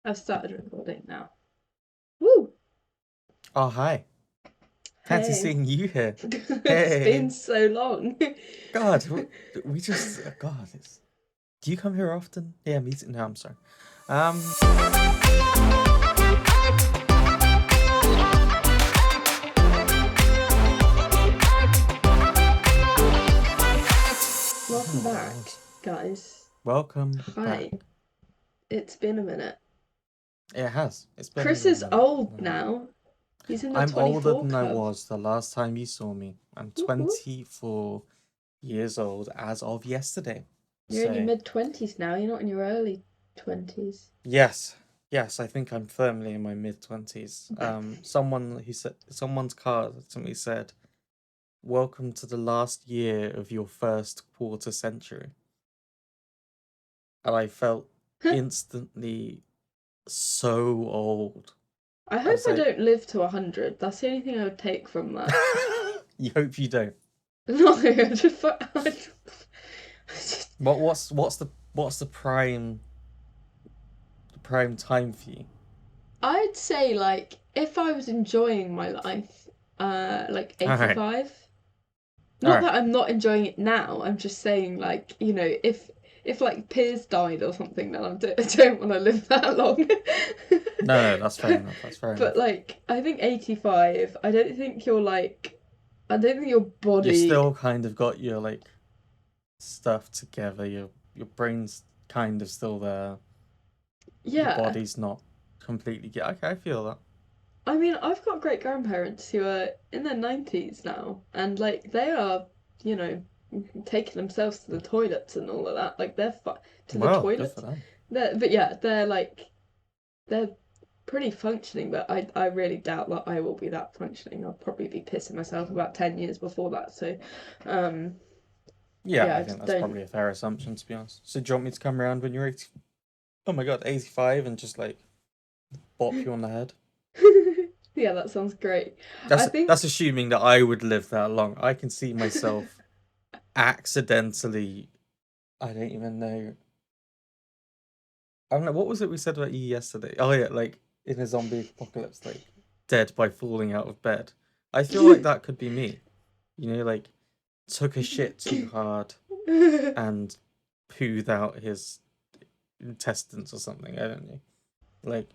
I've started recording now. Woo! Oh, hi. Fancy Hey. seeing you here. It's been Hey. so long. God, we just, God, do you come here often? Yeah, me too. No, I'm sorry. Um, Welcome oh my back, God. guys. Welcome back. Hi. It's been a minute. It has. It's been a Chris little is minute. old now. He's in the I'm older 24 than I club. was the last time you saw me. I'm Woohoo. 24 years old as of yesterday. You're in your So, mid-20s now. You're not in your early 20s. yes. Yes, I think I'm firmly in my mid-20s. Someone's card to me said, "Welcome to the last year of your first quarter century." And I felt instantly so old. I I hope was I like, don't live to 100. That's the only thing I would take from that. you hope you don't. No, I just, What's the prime time for you? I'd say like if I was enjoying my life, like All right, 85. all Not right. that I'm not enjoying it now. I'm just saying like, if like Piers died or something, then I don't want to live that long. No, no, that's fair but, enough. That's fair but enough. like I think 85. I don't think your You body. still kind of got your like stuff together. Your brain's kind of still there. Your Yeah. body's not completely. Yeah, okay, I feel that. I mean, I've got great grandparents who are in their 90s now, and like they are, you know, taking themselves to the toilets and all of that. Like to the Well, good for toilets. them. But yeah, they're pretty functioning. But I really doubt that I will be that functioning. I'll probably be pissing myself about 10 years before that. So, um, Yeah, yeah, I I think just that's don't. probably a fair assumption, to be honest. So, do you want me to come around when you're 80? Oh my God, 85 and just like bop you on the head? Yeah, that sounds great. I That's think. assuming that I would live that long. I can see myself accidentally. I don't even know. I don't know. What was it we said about you yesterday? Oh yeah, like in a zombie apocalypse, like dead by falling out of bed. I feel like that could be me. Like took a shit too hard and pooed out his intestines or something. I don't know. Like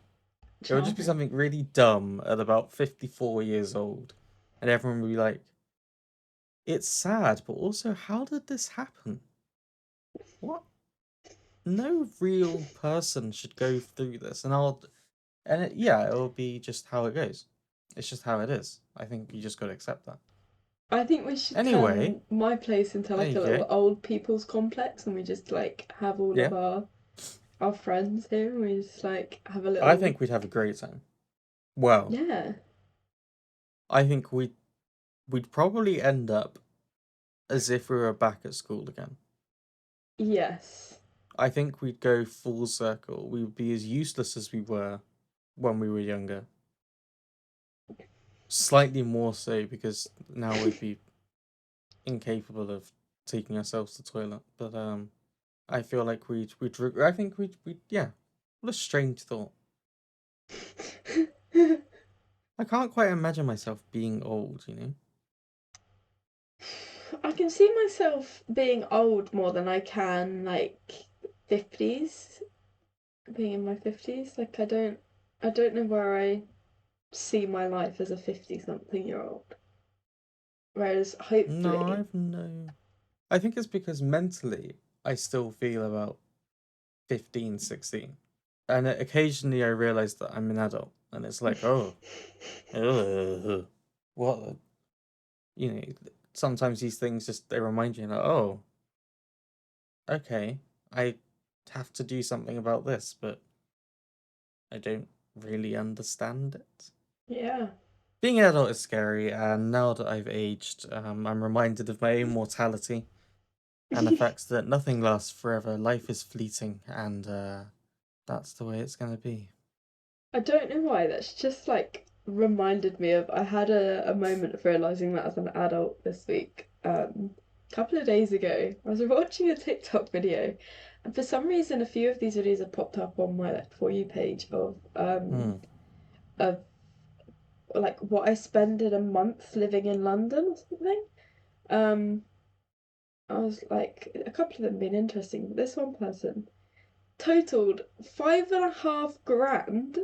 it would just be Charming. something really dumb at about 54 years old, and everyone would be like, "It's sad, but also, how did this happen? What? No real person should go through this." Yeah, it'll be just how it goes. It's just how it is. I think you just got to accept that. I think we should Anyway, turn my place into there like you a go. little old people's complex, and we just like have all of Yeah, our friends here, and we just like have a I little. think we'd have a great time. Well, Yeah. I think we'd probably end up as if we were back at school again. Yes. I think we'd go full circle. We would be as useless as we were when we were younger. Slightly more so because now we'd be incapable of taking ourselves to the toilet. But I feel like I think we'd yeah. What a strange thought. I can't quite imagine myself being old. I can see myself being old more than I can like 50s, being in my 50s. Like I don't know where I see my life as a 50 something year old. Whereas No, hopefully. I've no. I think it's because mentally I still feel about 15, 16. And occasionally I realize that I'm an adult and it's like, oh, what? You know, sometimes these things just they remind you, like, oh, okay, I have to do something about this, but I don't really understand it. Yeah. Being an adult is scary, and now that I've aged, I'm reminded of my own mortality and the fact that nothing lasts forever. Life is fleeting, and that's the way it's gonna be. I don't know why. That's just like reminded me of. I had a moment of realizing that as an adult this week. A couple of days ago, I was watching a TikTok video, And for some reason, a few of these videos have popped up on my like For You page Hmm. of like what I spend in a month living in London or something. Um, I was like, a couple of them been interesting, but this one person totaled 5.5 grand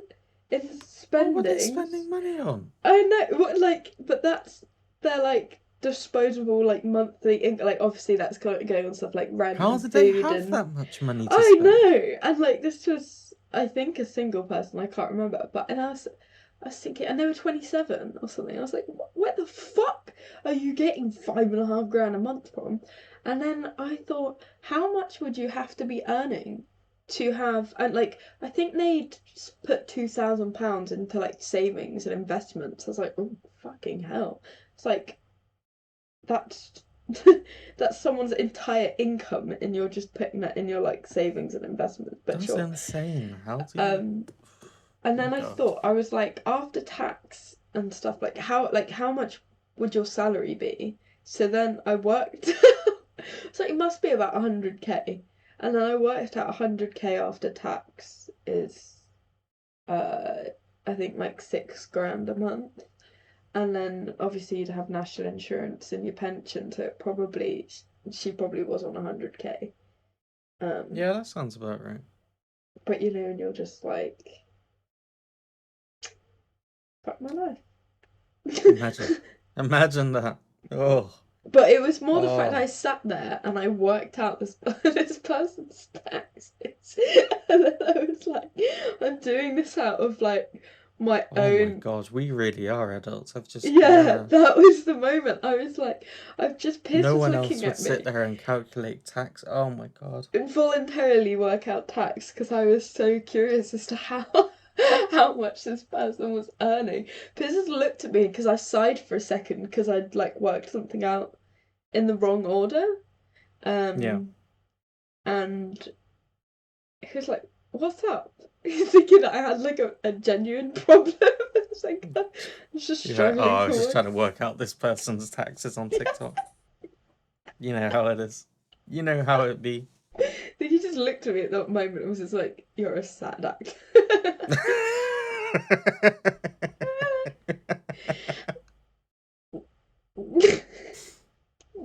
in What were they spending. spending money on? I know what like, but that's their like disposable like monthly income. Like obviously that's going on stuff like rent How and did they food have and that much money to I spend? know, and like this was I think a single person. I can't remember, but and I was thinking, and they were 27 or something. I was like, where the fuck are you getting 5.5 grand a month from? And then I thought, how much would you have to be earning to have? And like, I think they'd put £2,000 into like savings and investments. I was like, oh fucking hell! It's like that's that's someone's entire income, and you're just putting that in your like savings and investments. But That's sure. insane. How do you? Um, and My then I God. thought I was like, after tax and stuff, like how much would your salary be? So then I worked. So it must be about 100k, and then I worked out 100k after tax is uh I think like 6 grand a month. And then obviously you'd have national insurance and your pension, so it probably she probably was on 100k. Yeah, that sounds about right. But you know, and you're just like, fuck my life. Imagine. Imagine that. Oh. But it was more the fact that I Oh. sat there and I worked out this this person's taxes, and then I was like, I'm doing this out of like my Oh my own. God. We really are adults. I've just, Yeah, yeah. that was the moment. I was like, I've just Pierce No was one else looking would at sit me there and calculate tax. Oh my God. involuntarily work out tax because I was so curious as to how how much this person was earning. Pierce just looked at me because I sighed for a second because I'd like worked something out in the wrong order. Yeah. Um, and he was like, "What's up?" Thinking that I had like a genuine problem. It's like I was just You're like, oh, struggling I to was just work. trying to work out this person's taxes on TikTok. You know how it is. You know how it be. Then he just looked at me at that moment and was just like, "You're a sad act."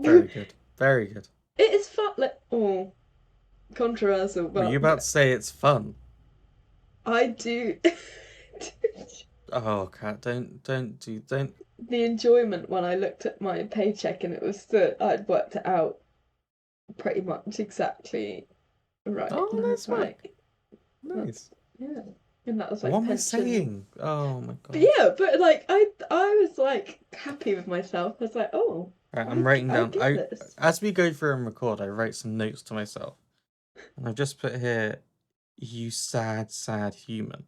Very good. Very good. It is fun. Like, oh, controversial, Were you but about to say it's fun? I do Oh, Cat, don't. the enjoyment when I looked at my paycheck and it was that I'd worked it out pretty much exactly right, and Oh, I was nice work. like, Nice. "That's yeah," and that was What like am I pension. saying? Oh my But gosh. yeah, but like I was like happy with myself. I was like, oh, Right, I'm writing I down. get I this. As we go through and record, I write some notes to myself, and I've just put here, "You sad, sad human."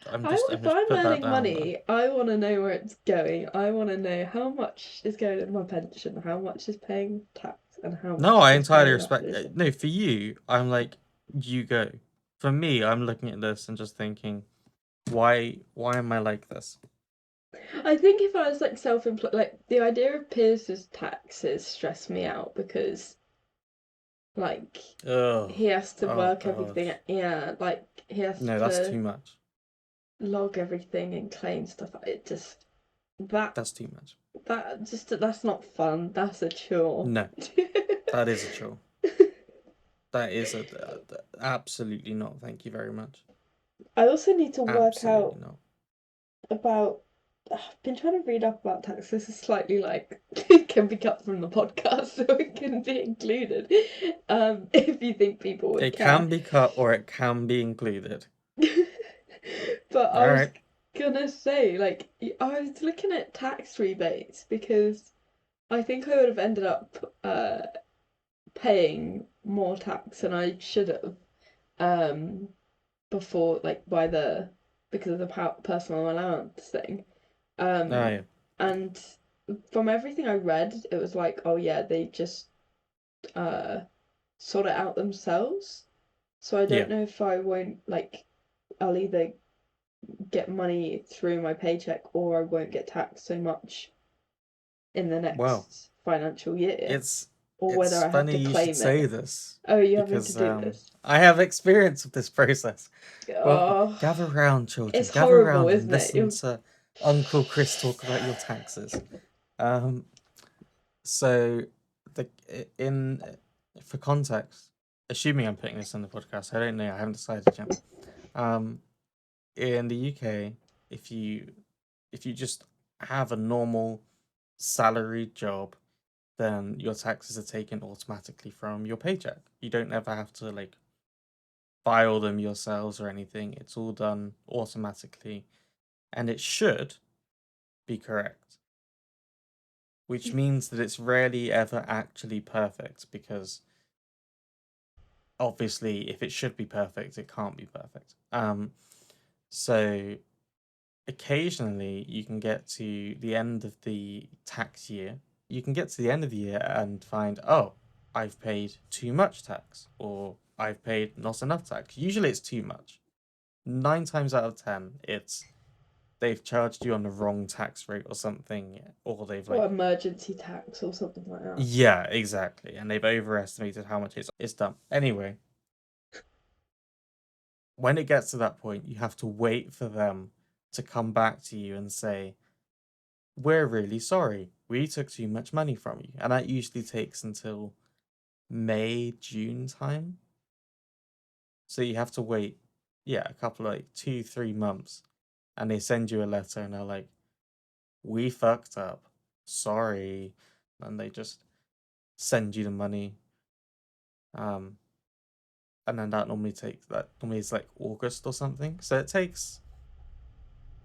I'm If just I'm put that earning down there. money, I want to know where it's going. I want to know how much is going in my pension, how much is paying tax, and how No, much I is entirely paying national respect. insurance. No, for you, I'm like, you go. For me, I'm looking at this and just thinking, why am I like this? I think if I was like self-employed, like the idea of Pierce's taxes stress me out because like Ugh. he has to Oh work everything. gosh. Yeah, like he has No, that's to too much. log everything and claim stuff. It just that That's too much. that's not fun. That's a chore. No, that is a chore. That is absolutely not. Thank you very much. I also need to work Absolutely out not. about. I've been trying to read up about tax. This is slightly like can be cut from the podcast, so it can be included. If you think people would It care. can be cut or it can be included. But All I was right. gonna say, like, I was looking at tax rebates because I think I would have ended up paying more tax than I should have um before, like, by the because of the personal allowance thing. Oh Um, yeah. and from everything I read, it was like, oh yeah, they just uh sort it out themselves. So I Yeah. don't know if I won't like I'll either get money through my paycheck or I won't get taxed so much in the Well, next financial year. it's or whether It's I have funny to you should claim say it. this Oh, you having to because do this? I have experience of this process. Well, Oh, gather round, children. it's Gather horrible, round and isn't it? listen to Uncle Chris talk about your taxes. Um, so the in for context, assuming I'm putting this on the podcast, I don't know. I haven't decided yet. In the UK, if you just have a normal salaried job, then your taxes are taken automatically from your paycheck. You don't ever have to like file them yourselves or anything. It's all done automatically, and it should be correct, which means that it's rarely ever actually perfect because obviously if it should be perfect, it can't be perfect. So occasionally you can get to the end of the tax year. You can get to the end of the year and find, oh, I've paid too much tax or I've paid not enough tax. Usually it's too much. 9 times out of 10, it's they've charged you on the wrong tax rate or something, or they've Or like, emergency tax or something like that. yeah, exactly, and they've overestimated how much it's done. Anyway, when it gets to that point, you have to wait for them to come back to you and say, we're really sorry. We took too much money from you. And that usually takes until May, June time. So you have to wait, yeah, a couple of like 2, 3 months. And they send you a letter and they're like, we fucked up. Sorry. And they just send you the money. Um, and then that normally is like August or something. So it takes,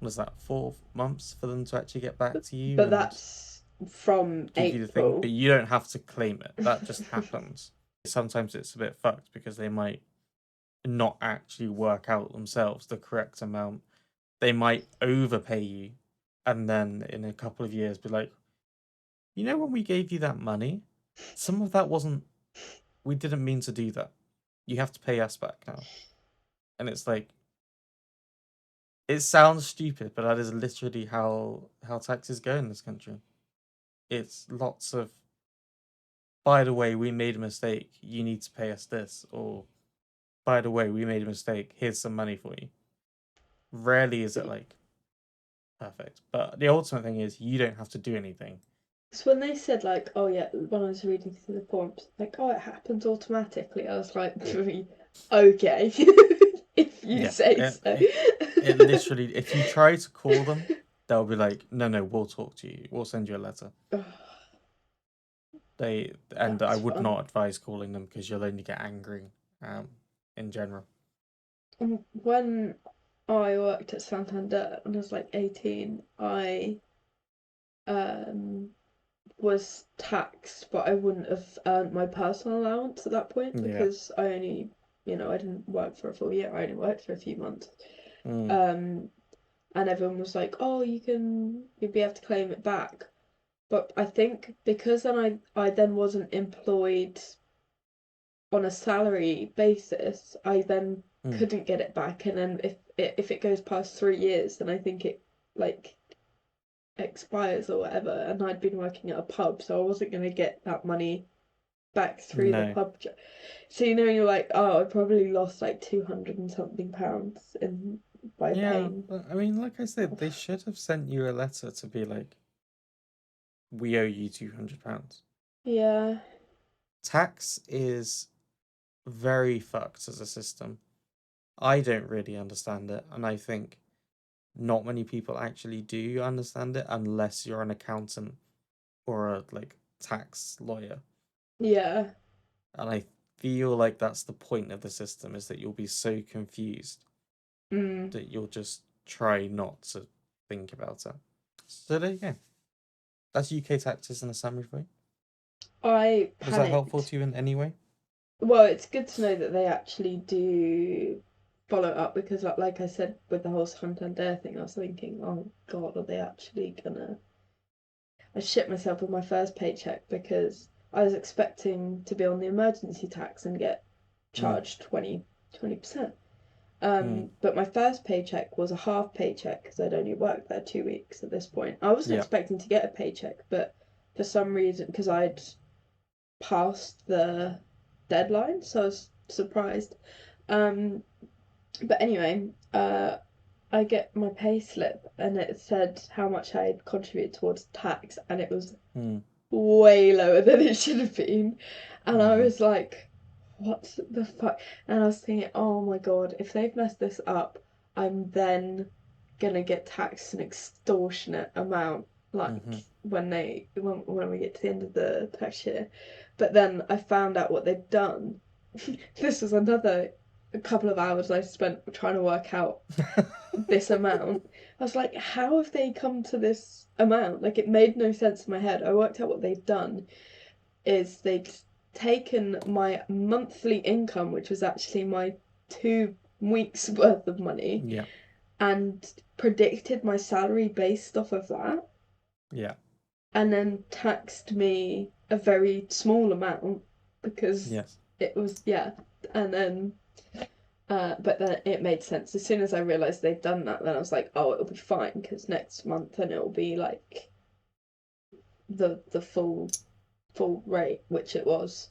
what is that, 4 months for them to actually get back to you But and that's from give you the thing, but April. you don't have to claim it. That just happens. Sometimes it's a bit fucked because they might not actually work out themselves the correct amount. They might overpay you and then in a couple of years be like, you know, when we gave you that money, some of that wasn't, we didn't mean to do that. You have to pay us back now. And it's like, it sounds stupid, but that is literally how taxes go in this country. It's lots of, by the way, we made a mistake. You need to pay us this, or by the way, we made a mistake. Here's some money for you. Rarely is it like perfect, but the ultimate thing is you don't have to do anything. So when they said like, oh yeah, when I was reading through the forms, like, oh, it happens automatically, I was like, okay, if you Yeah, say it, so. it, it literally. If you try to call them, they'll be like, no, we'll talk to you. We'll send you a letter. And I That's would fun. not advise calling them because you'll only get angry. In general. When I worked at Santander when I was like 18, I um was taxed, but I wouldn't have earned my personal allowance at that point Yeah. because I only, I didn't work for a full year. I only worked for a few months. Mm. Um, and everyone was like, "Oh, you'll be able to claim it back." But I think because I then wasn't employed on a salary basis, I then Mm. couldn't get it back. And then if it goes past 3 years, then I think it like expires or whatever. And I'd been working at a pub, so I wasn't gonna get that money back through the No. pub. So you're like, oh, I probably lost like 200 and something pounds in by Yeah, paying. but I mean, like I said, they should have sent you a letter to be like, we owe you £200. Yeah, Tax is very fucked as a system. I don't really understand it, and I think not many people actually do understand it unless you're an accountant or a like tax lawyer. yeah. And I feel like that's the point of the system is that you'll be so confused Mm. that you'll just try not to think about it. So there you go. That's UK taxes in a summary for you. I Was that helpful panicked. to you in any way? Well, it's good to know that they actually do follow it up because, like I said, with the whole Santander thing, I was thinking, oh God, are they actually gonna? I shit myself with my first paycheck because I was expecting to be on the emergency tax and get Mm. charged 20%. Mm. But my first paycheck was a half paycheck because I'd only worked there 2 weeks at this point. I wasn't Yeah. expecting to get a paycheck, but for some reason, because past the deadline, so I was surprised. Um, but anyway, I get my pay slip and it said how much I had contributed towards tax, and it was Mm. way lower than it should have been. And I Mm-hmm. was like, what the fuck? And I was thinking, oh my god, if they've messed this up, I'm then gonna get taxed an extortionate amount, Mm-hmm. like when we get to the end of the tax year. But then I found out what they'd done. This was another couple of hours I spent trying to work out this amount. I was like, how have they come to this amount? Like, it made no sense in my head. I worked out what they'd done is they'd taken my monthly income, which was actually my 2 weeks worth of money, Yeah. and predicted my salary based off of that, Yeah. and then taxed me a very small amount because Yes. it was, yeah, and then but then it made sense. As soon as I realised they'd done that, then I was like, oh, it'll be fine because next month then it'll be like the full rate, which it was.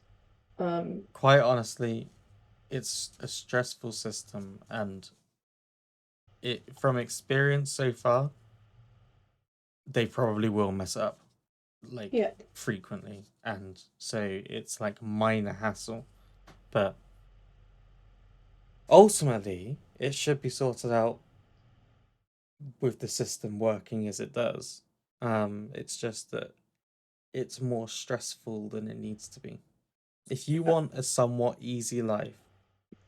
Um, Quite honestly, it's a stressful system, and it from experience so far, they probably will mess up like yeah, frequently, and so it's like minor hassle. But ultimately, it should be sorted out with the system working as it does. It's just that it's more stressful than it needs to be. If you want a somewhat easy life,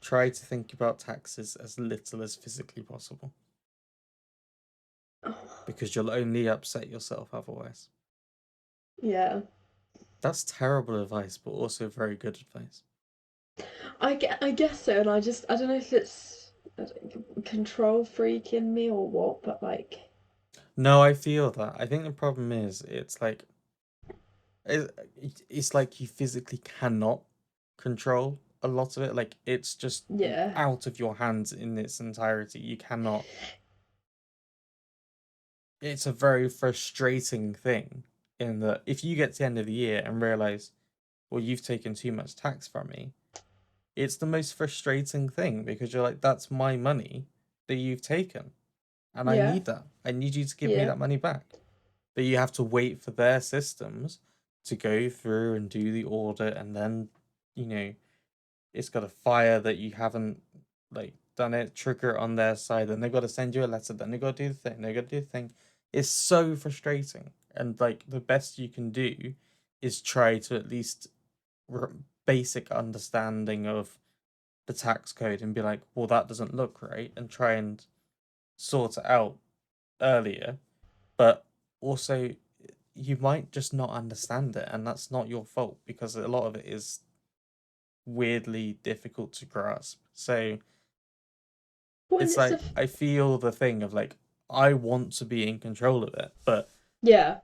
try to think about taxes as little as physically possible, because you'll only upset yourself otherwise. yeah. That's terrible advice, but also very good advice. I guess so, and I don't know if it's control freak in me or what, but like, No, I feel that. I think the problem is it's like it's like you physically cannot control a lot of it. Like it's just yeah, out of your hands in its entirety. You cannot. It's a very frustrating thing in that if you get to the end of the year and realize, well, you've taken too much tax from me, it's the most frustrating thing because you're like, that's my money that you've taken, and I yeah, need that. I need you to give me yeah, that money back. But you have to wait for their systems to go through and do the audit, and then, you know, it's got a fire that you haven't like done it, trigger it on their side, and they've got to send you a letter, then they've got to do the thing, they've got to do the thing. It's so frustrating. And like the best you can do is try to at least basic understanding of the tax code and be like, well, that doesn't look right, and try and sort it out earlier. But also, you might just not understand it, and that's not your fault because a lot of it is weirdly difficult to grasp. So well, and it's like I feel the thing of like I want to be in control of it, but yeah,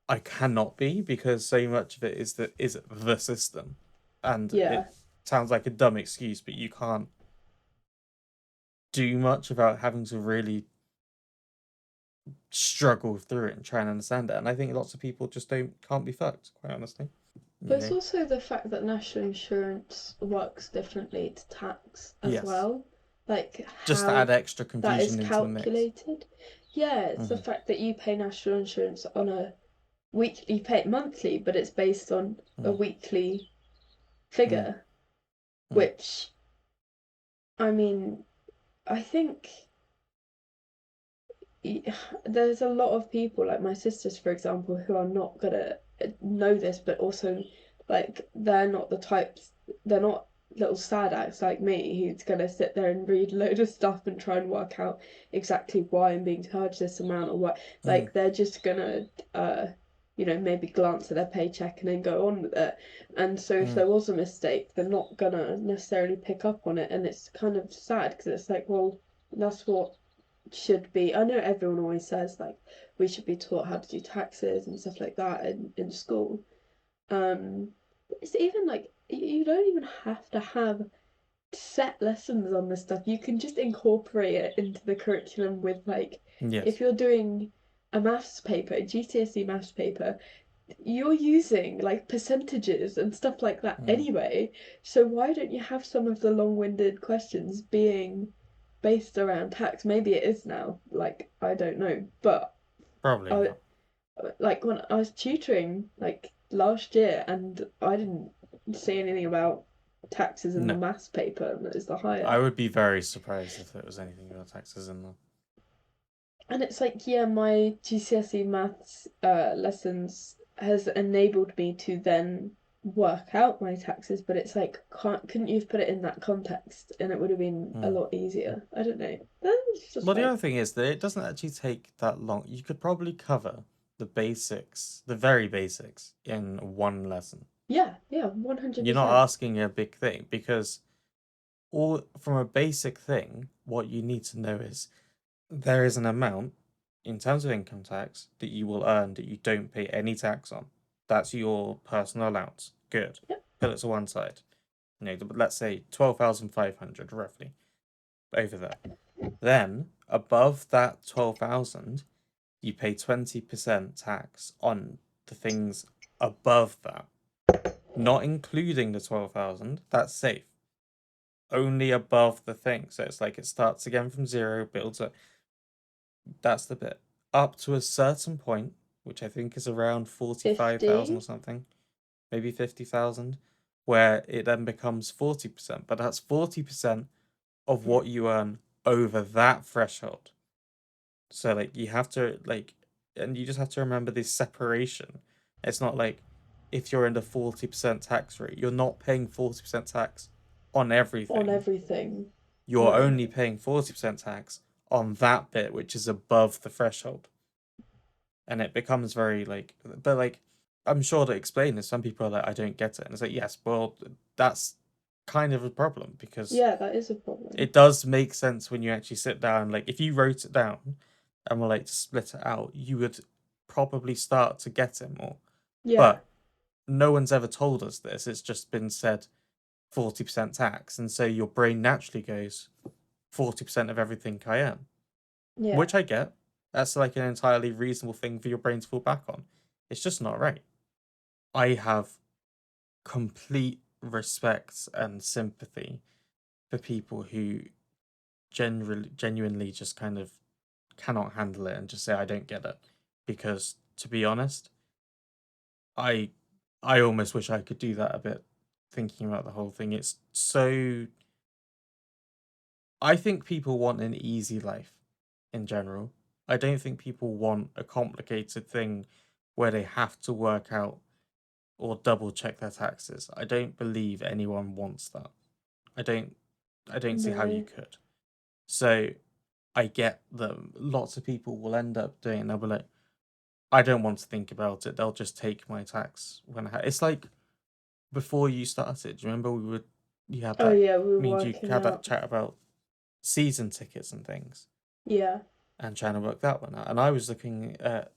I cannot be because so much of it is the system, and yeah. it sounds like a dumb excuse, but you can't do much without having to really struggle through it and try and understand it. And I think lots of people just can't be fucked, quite honestly. But You it's know? also the fact that national insurance works differently to tax as Yes. well. Like Just to how add extra that is confusion into the mix. calculated. Yeah, it's the Mm-hmm. fact that you pay national insurance on a weekly, you pay it monthly, but it's based on a Mm-hmm. weekly Mm-hmm. figure, which, I mean, I think there's a lot of people, like my sisters, for example, who are not gonna know this, but also, like, they're not the types, they're not little sad acts like me who's gonna sit there and read a load of stuff and try and work out exactly why I'm being charged this amount or what. Mm-hmm. Like, they're just gonna, maybe glance at their paycheck and then go on with it. And so if Mm-hmm. there was a mistake, they're not gonna necessarily pick up on it, and it's kind of sad because it's like, well, that's what should be. I know everyone always says like we should be taught how to do taxes and stuff like that in school. It's even like you don't even have to have set lessons on this stuff. You can just incorporate it into the curriculum with like Yes. if you're doing a maths paper, a GCSE maths paper, you're using like percentages and stuff like that Mm, anyway. So why don't you have some of the long-winded questions being based around tax? Maybe it is now. Like I don't know, but probably I not. like when I was tutoring like last year, and I didn't see anything about taxes in the No. maths paper, and it was the I higher. would be very surprised if there was anything about taxes in there. And it's like, yeah, my GCSE maths lessons has enabled me to then work out my taxes, but it's like, couldn't you have put it in that context and it would have been a Mm. lot easier? I don't know. That's just Well, the my. other thing is that it doesn't actually take that long. You could probably cover the basics, the very basics, in one lesson. Yeah, yeah, one hundred You're not percent. asking a big thing because all from a basic thing, what you need to know is there is an amount in terms of income tax that you will earn that you don't pay any tax on. That's your personal allowance. Good. Yep. Put it to one side. Let's say 12,500 roughly over there. Then above that 12,000, you pay 20% tax on the things above that, not including the 12,000. That's safe. Only above the thing. So it's like it starts again from zero, builds up. That's the bit. Up to a certain point, which I think is around 45,000 or 50. something, maybe 50,000, where it then becomes 40%. But that's 40% of what you earn over that threshold. So like you have to like, and you just have to remember this separation. It's not like if you're in the 40% tax rate, you're not paying 40% tax on On everything. everything. You're No. only paying 40% tax on that bit which is above the threshold. And it becomes very like, but like I'm sure to explain this, some people are like, I don't get it. And it's like, yes, well, that's kind of a problem because Yeah, that is a problem. it does make sense when you actually sit down. Like if you wrote it down and were like to split it out, you would probably start to get it more. Yeah, But no one's ever told us this. It's just been said 40% tax. And so your brain naturally goes 40% of everything I earn, yeah, which I get. That's like an entirely reasonable thing for your brain to fall back on. It's just not right. I have complete respect and sympathy for people who genuinely just kind of cannot handle it and just say I don't get it. Because to be honest, I I almost wish I could do that a bit thinking about the whole thing. It's so I think people want an easy life in general. I don't think people want a complicated thing where they have to work out or double check their taxes. I don't believe anyone wants that. I don't I don't see how you no. could. So I get that lots of people will end up doing it and they'll be like, I don't want to think about it. They'll just take my tax when it's like before you started. Do you remember you had Oh that yeah, we were me and you working had that out. chat about season tickets and things Yeah. and trying to work that one out. And I was looking at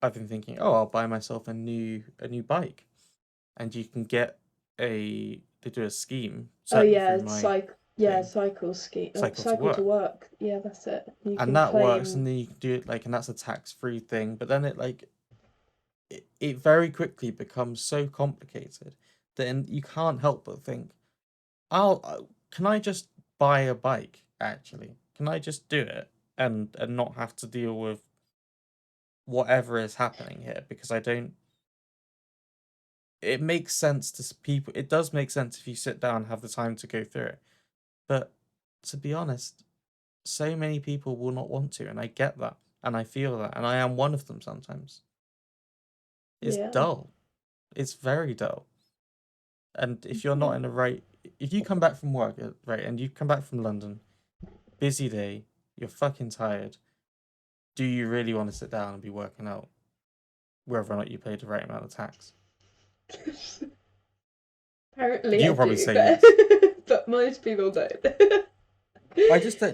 I've been thinking, oh, I'll buy myself a new bike. And you can get they do a scheme, Oh certainly through yeah, my thing, cycle ski, cycle to cycle to work. work. Yeah, that's it. You And can that works, claim. and then you can do it like, and that's a tax-free thing. But then it very quickly becomes so complicated that you can't help but think, can I just buy a bike? Actually, can I just do it and not have to deal with whatever is happening here? Because I don't. It makes sense to people. It does make sense if you sit down and have the time to go through it. But to be honest, so many people will not want to, and I get that, and I feel that, and I am one of them sometimes. It's Yeah. dull. It's very dull. And if you're not in the right, if you come back from work, right, and you come back from London, busy day, you're fucking tired, do you really want to sit down and be working out whether or not you paid the right amount of tax? Apparently I You'll probably do, say but yes. but most people don't.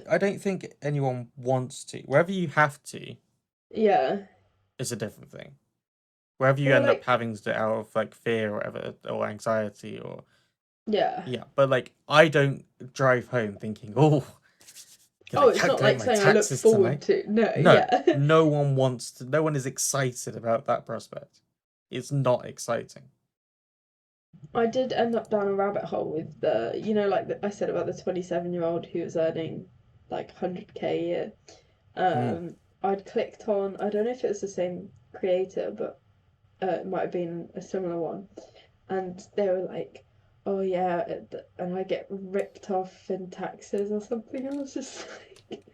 I don't think anyone wants to. Whether you have to Yeah. is a different thing. Whether you Or end up like, having to out of like fear or whatever, or anxiety, or yeah. yeah, but like I don't drive home thinking, oh, Gonna Oh, it's not calculate like my something I look taxes forward tonight. to. No, No, yeah. no one wants to. No one is excited about that prospect. It's not exciting. I did end up down a rabbit hole with I said about the 27-year-old who was earning like 100K a year. Mm. I'd clicked on, I don't know if it was the same creator, but it might have been a similar one. And they were like, oh yeah, and I get ripped off in taxes or something. I was just like,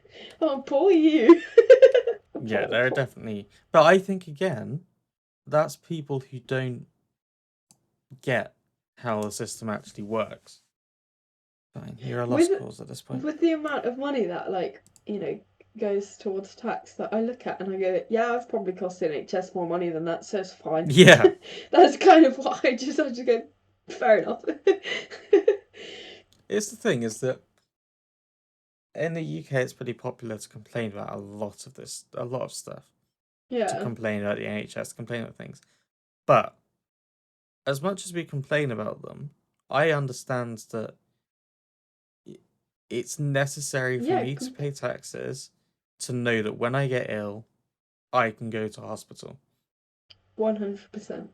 oh, poor you. Yeah, poor, there are poor. definitely. But I think again, that's people who don't get how the system actually works. Fine, you're a lost With cause at this point. with the amount of money that goes towards tax that I look at and I go, yeah, I've probably cost the NHS more money than that, so it's fine. Yeah, That's kind of why I just go, fair enough. it's the thing is that in the UK, it's pretty popular to complain about a lot of stuff. To Yeah, complain about the NHS, to complain about things. But as much as we complain about them, I understand that it's necessary for yeah, me to pay taxes to know that when I get ill, I can go to hospital. 100%.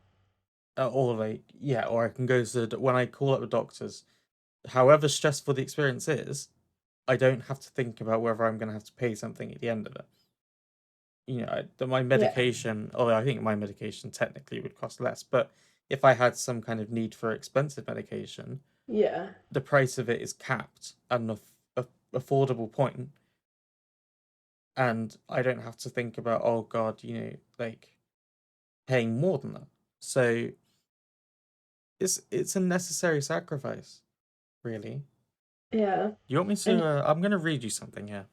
Or like, yeah, or I can go to when I call up the doctors. However stressful the experience is, I don't have to think about whether I'm going to have to pay something at the end of it. My Yeah, medication, although I think my medication technically would cost less, but if I had some kind of need for expensive medication, yeah, the price of it is capped at an affordable point, and I don't have to think about, oh God, like paying more than that. So it's a necessary sacrifice, really. yeah. You want me to? And I'm gonna read you something here.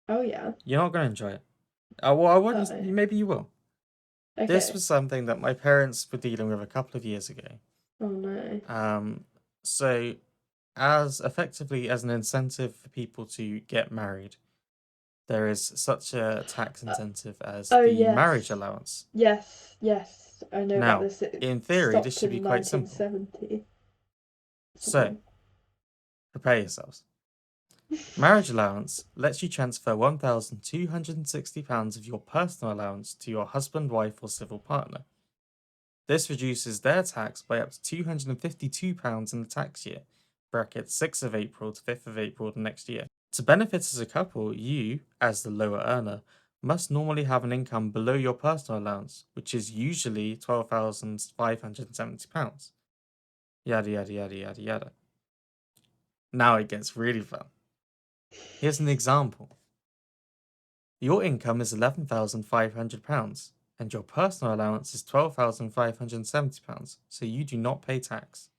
oh yeah, You're not gonna enjoy it. Well, I won't. oh, Maybe you will. This okay. was something that my parents were dealing with a couple of years ago. Oh no. So as effectively as an incentive for people to get married, there is such a tax Uh, incentive as oh the marriage yes, allowance. yes. I know about Now, this. It in theory, this stopped should be in quite simple. 1970 So, something. prepare yourselves. Marriage allowance lets you transfer £1,260 of your personal allowance to your husband, wife, or civil partner. This reduces their tax by up to £252 in the tax year, bracket 6th of April to 5th of April the next year. To benefit as a couple, you, as the lower earner, must normally have an income below your personal allowance, which is usually £12,570. Yada yada yada yada yada. Now it gets really fun. Here's an example. Your income is £11,500 and your personal allowance is £12,570, so you do not pay tax.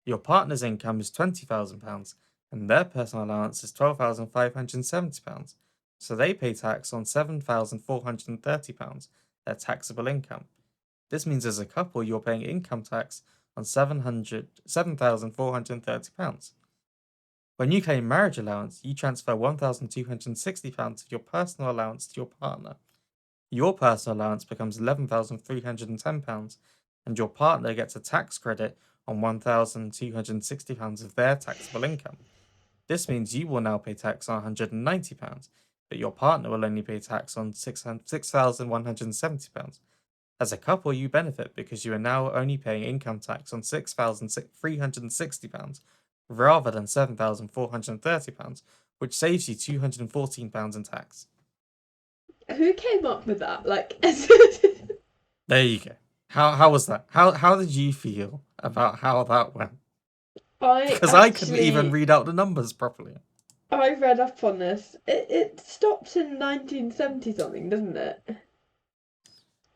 Your partner's income is £20,000 and their personal allowance is £12,570, so they pay tax on £7,430, their taxable income. This means as a couple you're paying income tax on £7,430. When you claim marriage allowance, you transfer £1,260 of your personal allowance to your partner. Your personal allowance becomes £11,310, and your partner gets a tax credit on £1,260 of their taxable income. This means you will now pay tax on £190, but your partner will only pay tax on £6,170. As a couple, you benefit because you are now only paying income tax on £6,360 rather than £7,430, which saves you £214 in tax. Who came up with that? Like, There you go. How was that? How did you feel about how that went? I Because I couldn't even actually read out the numbers properly. I read up on this. It stops in 1970 something, doesn't it?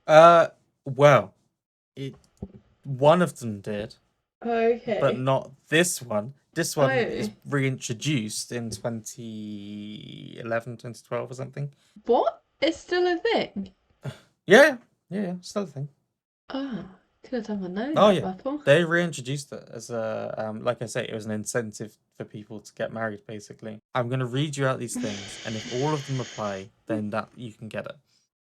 Uh, well, it one of them did, but Okay. not this one. This one is Oh, reintroduced in 2011, 2012 or something. what? It's still a thing. Yeah, yeah, still a thing. Ah, could have done with knowing Oh that yeah, before. they reintroduced it as a like I say, it was an incentive for people to get married. Basically, I'm gonna read you out these things, and if all of them apply, then that you can get it.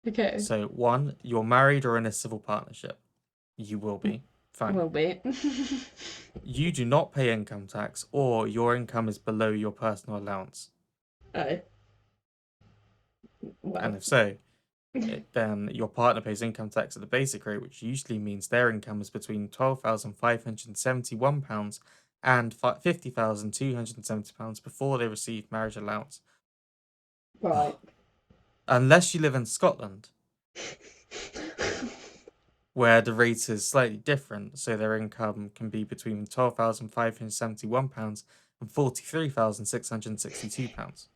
Okay, So one, you're married or in a civil partnership. You will be fine. will be. You do not pay income tax, or your income is below your personal allowance. Oh, And well. if so, then your partner pays income tax at the basic rate, which usually means their income is between £12,571 and £50,270 before they receive marriage allowance. Right. Unless you live in Scotland, where the rate is slightly different, so their income can be between £12,571 and £43,662.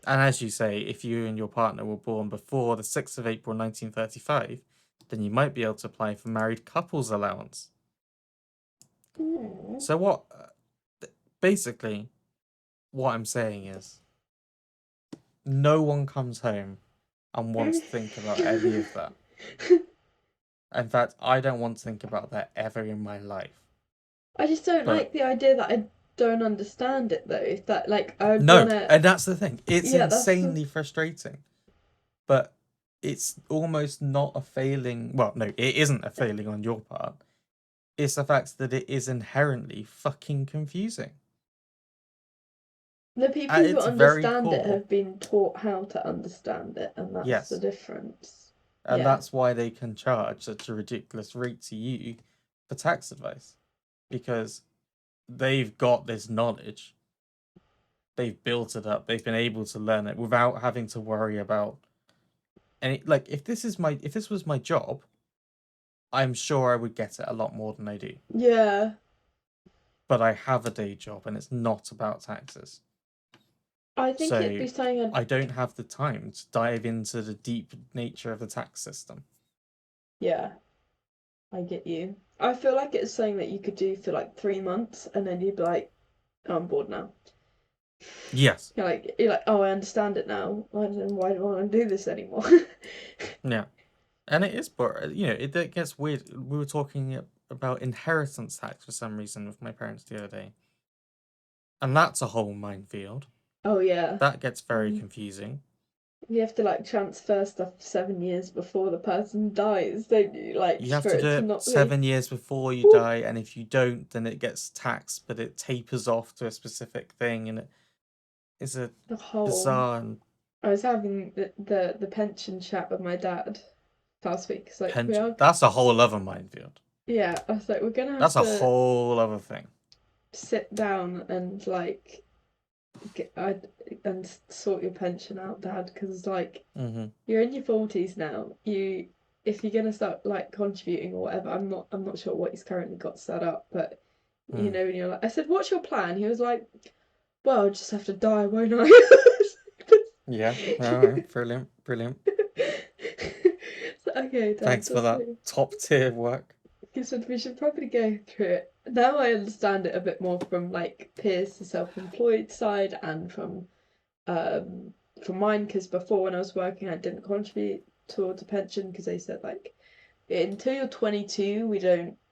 And as you say, if you and your partner were born before the 6th of April 1935, then you might be able to apply for married couples allowance. Mm. So basically, what I'm saying is, no one comes home and wants to think about any of that. In fact, I don't want to think about that ever in my life. I just don't But like the idea that I don't understand it though. That like I would no, wanna. and that's the thing. It's Yeah, that's. insanely frustrating. But it's almost not a failing. Well, no, it isn't a failing on your part. It's the fact that it is inherently fucking confusing. The people At who its very understand it core, have been taught how to understand it, and that's the yes. difference. And Yeah. that's why they can charge such a ridiculous rate to you for tax advice. Because they've got this knowledge, they've built it up, they've been able to learn it without having to worry about any. Like, if this was my job, I'm sure I would get it a lot more than I do. Yeah. But I have a day job and it's not about taxes. I think it'd So be something I'd. I don't have the time to dive into the deep nature of the tax system. Yeah, I get you. I feel like it's something that you could do for like 3 months, and then you'd be like, oh, I'm bored now. Yes. You're like, oh, I understand it now. I don't know why do I want to do this anymore. Yeah. And it is, but it gets weird. We were talking about inheritance tax for some reason with my parents the other day, and that's a whole minefield. Oh yeah. That gets very Mm. confusing. You have to like transfer stuff 7 years before the person dies, don't you? Like You have for to it do to it not be 7 years before you Woo! die, and if you don't, then it gets taxed, but it tapers off to a specific thing, and it is a The whole. bizarre and I was having the pension chat with my dad last week. It's like we pension. are. That's a whole other minefield. Yeah, I was like, we're gonna have That's a to whole other thing. sit down and like get and sort your pension out, Dad, because like Hmm. you're in your 40s now. If you're gonna start like contributing or whatever, I'm not sure what he's currently got set up, but Mm. when you're like, I said, what's your plan? He was like, well, I'll just have to die, won't I? Yeah. All right. Brilliant. Brilliant. So, okay, Dad, Thanks for that's that me. top tier work. He said we should probably go through it. Now I understand it a bit more from like peers, the self-employed side, and um from mine, because before when I was working I didn't contribute towards a pension because they said like until you're 22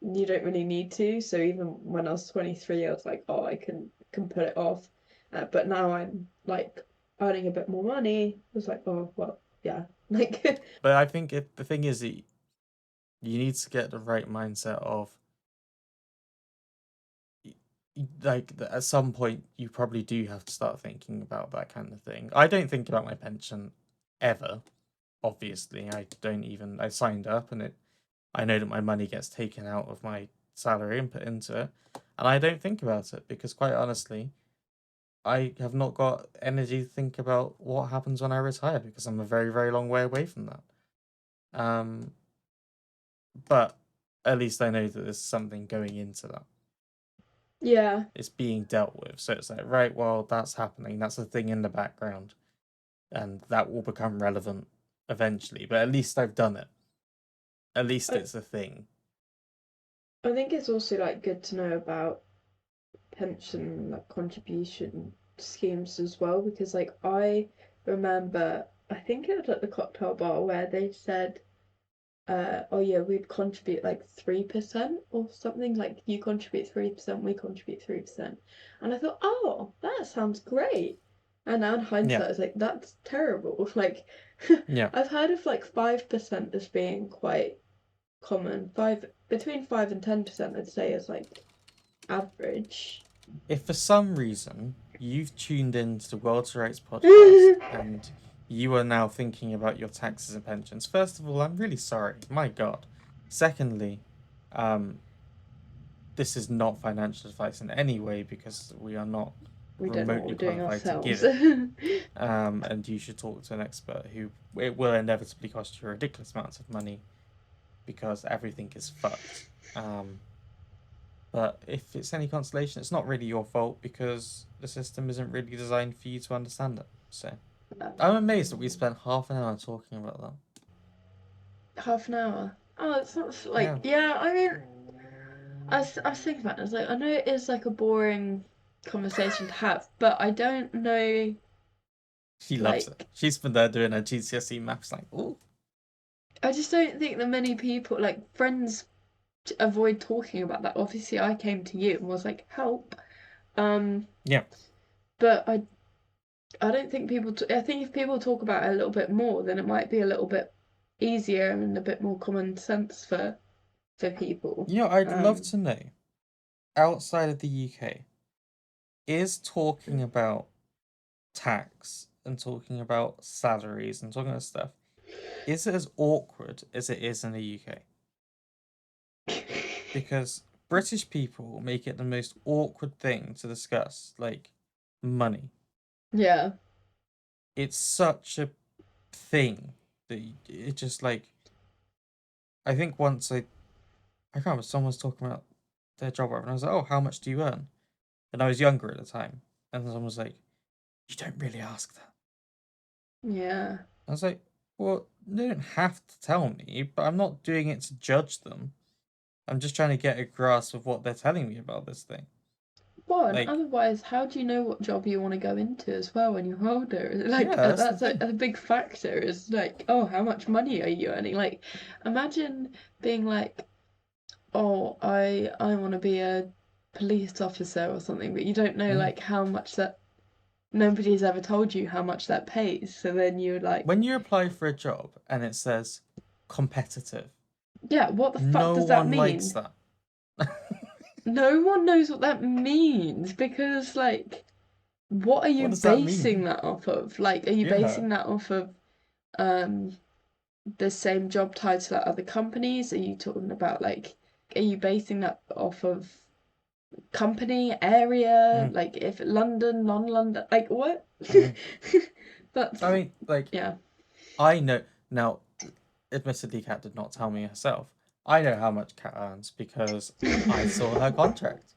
you don't really need to. So even when I was 23 I was like, oh, I can put it off. But now I'm like earning a bit more money. I was like, oh well, yeah. Like But I think the thing is that you need to get the right mindset of like at some point you probably do have to start thinking about that kind of thing. I don't think about my pension ever. Obviously, I signed up and I know that my money gets taken out of my salary and put into it, and I don't think about it because quite honestly, I have not got energy to think about what happens when I retire because I'm a very, very long way away from that. Um, but at least I know that there's something going into that. yeah. It's being dealt with. So it's like, right, well, that's happening. That's a thing in the background. And that will become relevant eventually. But at least I've done it. At least I, it's a thing. I think it's also like good to know about pension like contribution schemes as well, because like I remember I think it was at the cocktail bar where they said oh yeah, we'd contribute like 3% or something, like you contribute 3%, we contribute 3%. And I thought, oh, that sounds great. And now in Yeah. hindsight, it's like, that's terrible. Like, Yeah. I've heard of like 5% as being quite common. Between 5 and 10%, I'd say is like average. If for some reason you've tuned into the World's Rights podcast and you are now thinking about your taxes and pensions. First of all, I'm really sorry. My God. Secondly, um, this is not financial advice in any way because we are not We don't know what remotely we're doing qualified to give ourselves. it. And you should talk to an expert who it will inevitably cost you ridiculous amounts of money because everything is fucked. But if it's any consolation, it's not really your fault because the system isn't really designed for you to understand it. So I'm amazed that we spent half an hour talking about that. Half an hour. Oh, it's not like, Yeah, yeah, I mean, I was thinking about it. I was like, I know it is like a boring conversation to have, but I don't know, she loves it. like, She's been there doing her GCSE maths, like, oh, I just don't think that many people, like, friends avoid talking about that. Obviously, I came to you and was like, help. Um, yeah. but I don't think people. I think if people talk about it a little bit more, then it might be a little bit easier and a bit more common sense for people. I'd love Um, to know outside of the UK, is talking about tax and talking about salaries and talking about stuff, is it as awkward as it is in the UK? Because British people make it the most awkward thing to discuss, like money. yeah, It's such a thing that it just like I think once I can't remember someone was talking about their job and I was like, oh, how much do you earn? And I was younger at the time, and someone was like, you don't really ask that. yeah. I was like, well, they don't have to tell me, but I'm not doing it to judge them. I'm just trying to get a grasp of what they're telling me about this thing. Well, and Like, otherwise, how do you know what job you want to go into as well when you're older? yeah, Like, that's the that's thing. a big factor. Is like, oh, how much money are you earning? Like, imagine being like, oh, I want to be a police officer or something, but you don't know Mm. like how much that nobody's ever told you how much that pays. So then you're like, When you apply for a job and it says competitive, yeah, what the fuck no does that one likes mean? that. No one knows what that means because like, what are you What does that basing mean? that off of? Like, are you Yeah. basing that off of um the same job title at other companies? Are you talking about like, are you basing that off of company area? Mm, Like, if London, non-London, like what? mm. I That's mean, like, yeah. I know now. Admittedly, Kat did not tell me herself. I know how much Kat earns because I saw her contract.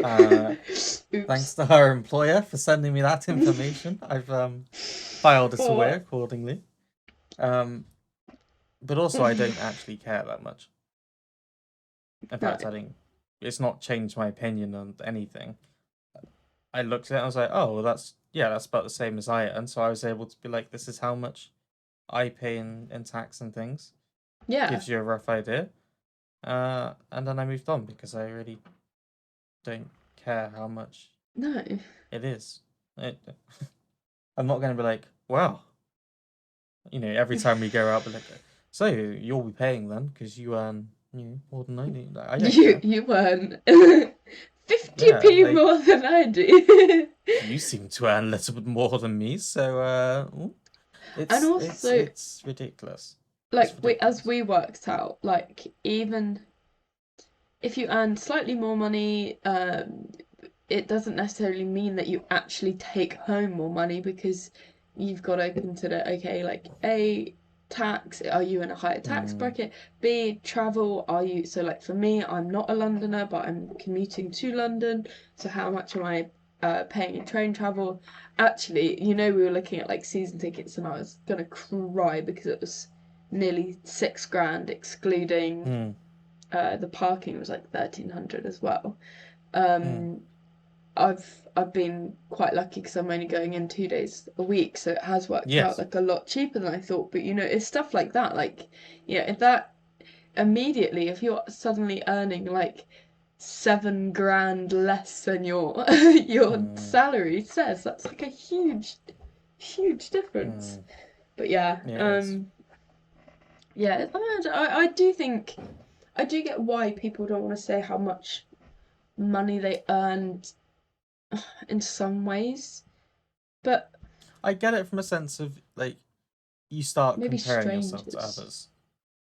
Uh, thanks Oops. to her employer for sending me that information. I've filed it away Or accordingly. Um, but also I don't actually care that much. In no. fact, I think it's not changed my opinion on anything. I looked at it and I was like, oh, well, that's about the same as I earn. So I was able to be like, this is how much I pay in tax and things. Yeah. Gives you a rough idea. And then I moved on because I really don't care how much No. it is. It, I'm not going to be like, well, every time we go out, we're like, so you'll be paying then because you earn more than I do. Like, I don't care. You earn Yeah, 50p like more than I do. you seem to earn a little bit more than me, so And it's it's also, it's ridiculous. like It's as ridiculous. we worked out, like even if you earn slightly more money, it doesn't necessarily mean that you actually take home more money because you've got to consider, okay, like A, tax, are you in a higher tax Mm, bracket? B, travel, are you, so like for me, I'm not a Londoner, but I'm commuting to London, so how much am I paying in train travel? Actually, we were looking at like season tickets and I was gonna cry because it was nearly 6 grand excluding mm, the parking was like 1,300 as well. mm. Um, I've been quite lucky because I'm only going in 2 days a week, so it has worked out Yes. like a lot cheaper than I thought. But it's stuff like that. Like, if that immediately, if you're suddenly earning like 7 grand less than your your Mm, salary says, that's like a huge difference. mm. But yeah, Yeah, it is. yeah, I do think I do get why people don't want to say how much money they earned in some ways, but I get it from a sense of like you start maybe comparing yourself to strangers. others,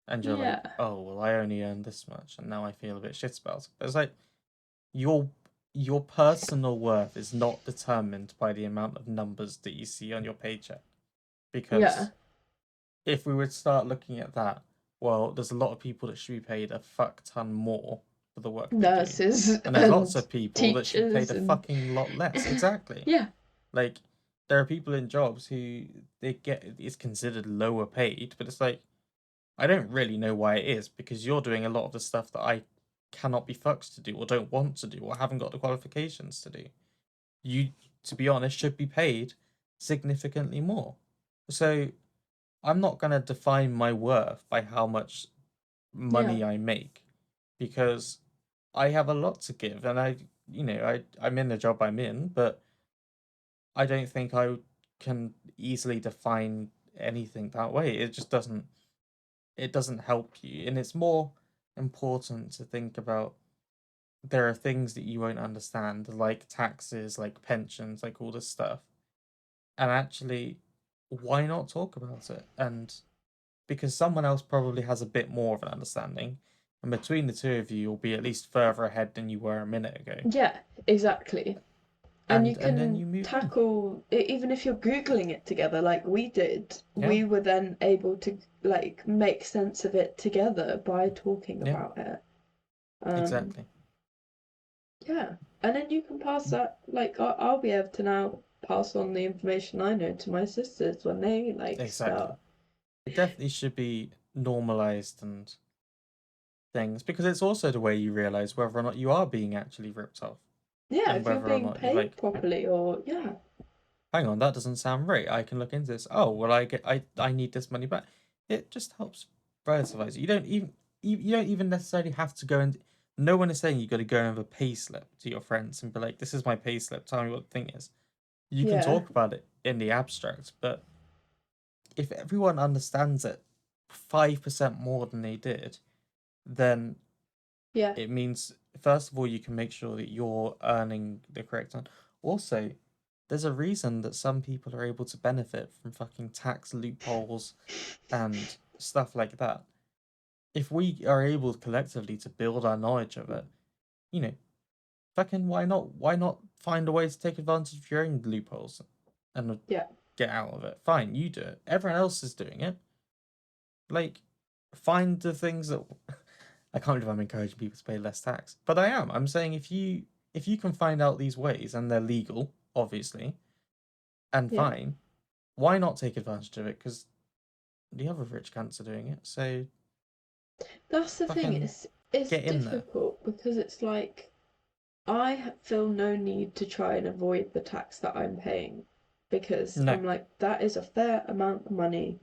and you're like, Yeah, oh well, I only earn this much, and now I feel a bit shit about it. But it's like your your personal worth is not determined by the amount of numbers that you see on your paycheck. yeah. Because if we would start looking at that, well, there's a lot of people that should be paid a fuck ton more for the work they do. Nurses And there's lots and of people that should be paid teachers a and fucking lot less. Exactly. yeah, Like there are people in jobs who they get it's considered lower paid, but it's like I don't really know why it is because you're doing a lot of the stuff that I cannot be fucked to do or don't want to do or haven't got the qualifications to do. You, to be honest, should be paid significantly more. So I'm not going to define my worth by how much yeah, money I make because I have a lot to give and I'm in the job I'm in, but I don't think I can easily define anything that way. It doesn't help you, and it's more important to think about there are things that you won't understand like taxes, like pensions, like all this stuff. And actually, why not talk about it? And because someone else probably has a bit more of an understanding, and between the two of you, you'll be at least further ahead than you were a minute ago. yeah, exactly. And you And then can you move on. tackle even if you're googling it together like we did. Yeah, We were then able to like make sense of it together by talking yeah, about it. Um, exactly. yeah, and then you can pass that. Like I'll be able to now pass on the information I know to my sisters when they like Exactly. start. It definitely should be normalized and things because it's also the way you realize whether or not you are being actually ripped off Yeah, and if you're whether or being not you're paid like, properly, or yeah, hang on, that doesn't sound right. I can look into this. Oh, well, I need this money back. It just helps relativize it. You don't even necessarily have to go and. No one is saying you got to go and have a pay slip to your friends and be like, "This is my pay slip. Tell me what the thing is." You can yeah, talk about it in the abstract, but if everyone understands it 5% more than they did, then yeah, it means first of all you can make sure that you're earning the correct amount. Also, there's a reason that some people are able to benefit from fucking tax loopholes and stuff like that. If we are able collectively to build our knowledge of it, you know, fucking why not find a way to take advantage of your own loopholes and yeah. get out of it? Fine, you do it. Everyone else is doing it. Like, find the things that I can't believe I'm encouraging people to pay less tax, but I am. I'm saying if you can find out these ways and they're legal, obviously, and Yeah. fine, why not take advantage of it? Because the other rich cunts are doing it, so That's the thing. fucking It's get in there. difficult because it's like feel no need to try and avoid the tax that I'm paying because No. I'm like that is a fair amount of money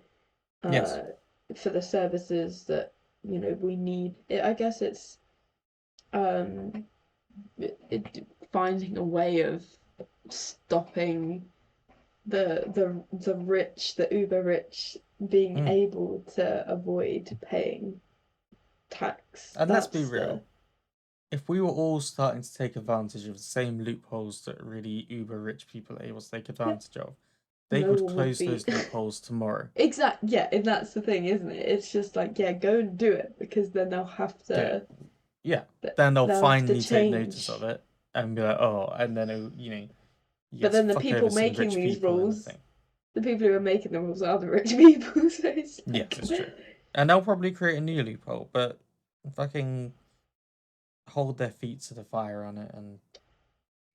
Yes. uh for the services that we need. I guess it's um finding a way of stopping the rich, the uber rich, being Mm. able to avoid paying tax. And let's be That's the real. If we were all starting to take advantage of the same loopholes that really uber rich people are able to take yeah. advantage of, they No would one would close be those loopholes tomorrow. exact. Yeah, and that's the thing, isn't it? It's just like yeah, go and do it because then Do it. Yeah. th- Then they'll they'll have to finally take notice of change. it and be like, oh, and then you But get to then the fuck over people some making rich these people and rules, everything. the people who are making the rules are the rich people. So it's Yes, like it's true. And they'll probably create a new loophole, but fucking hold their feet to the fire on it and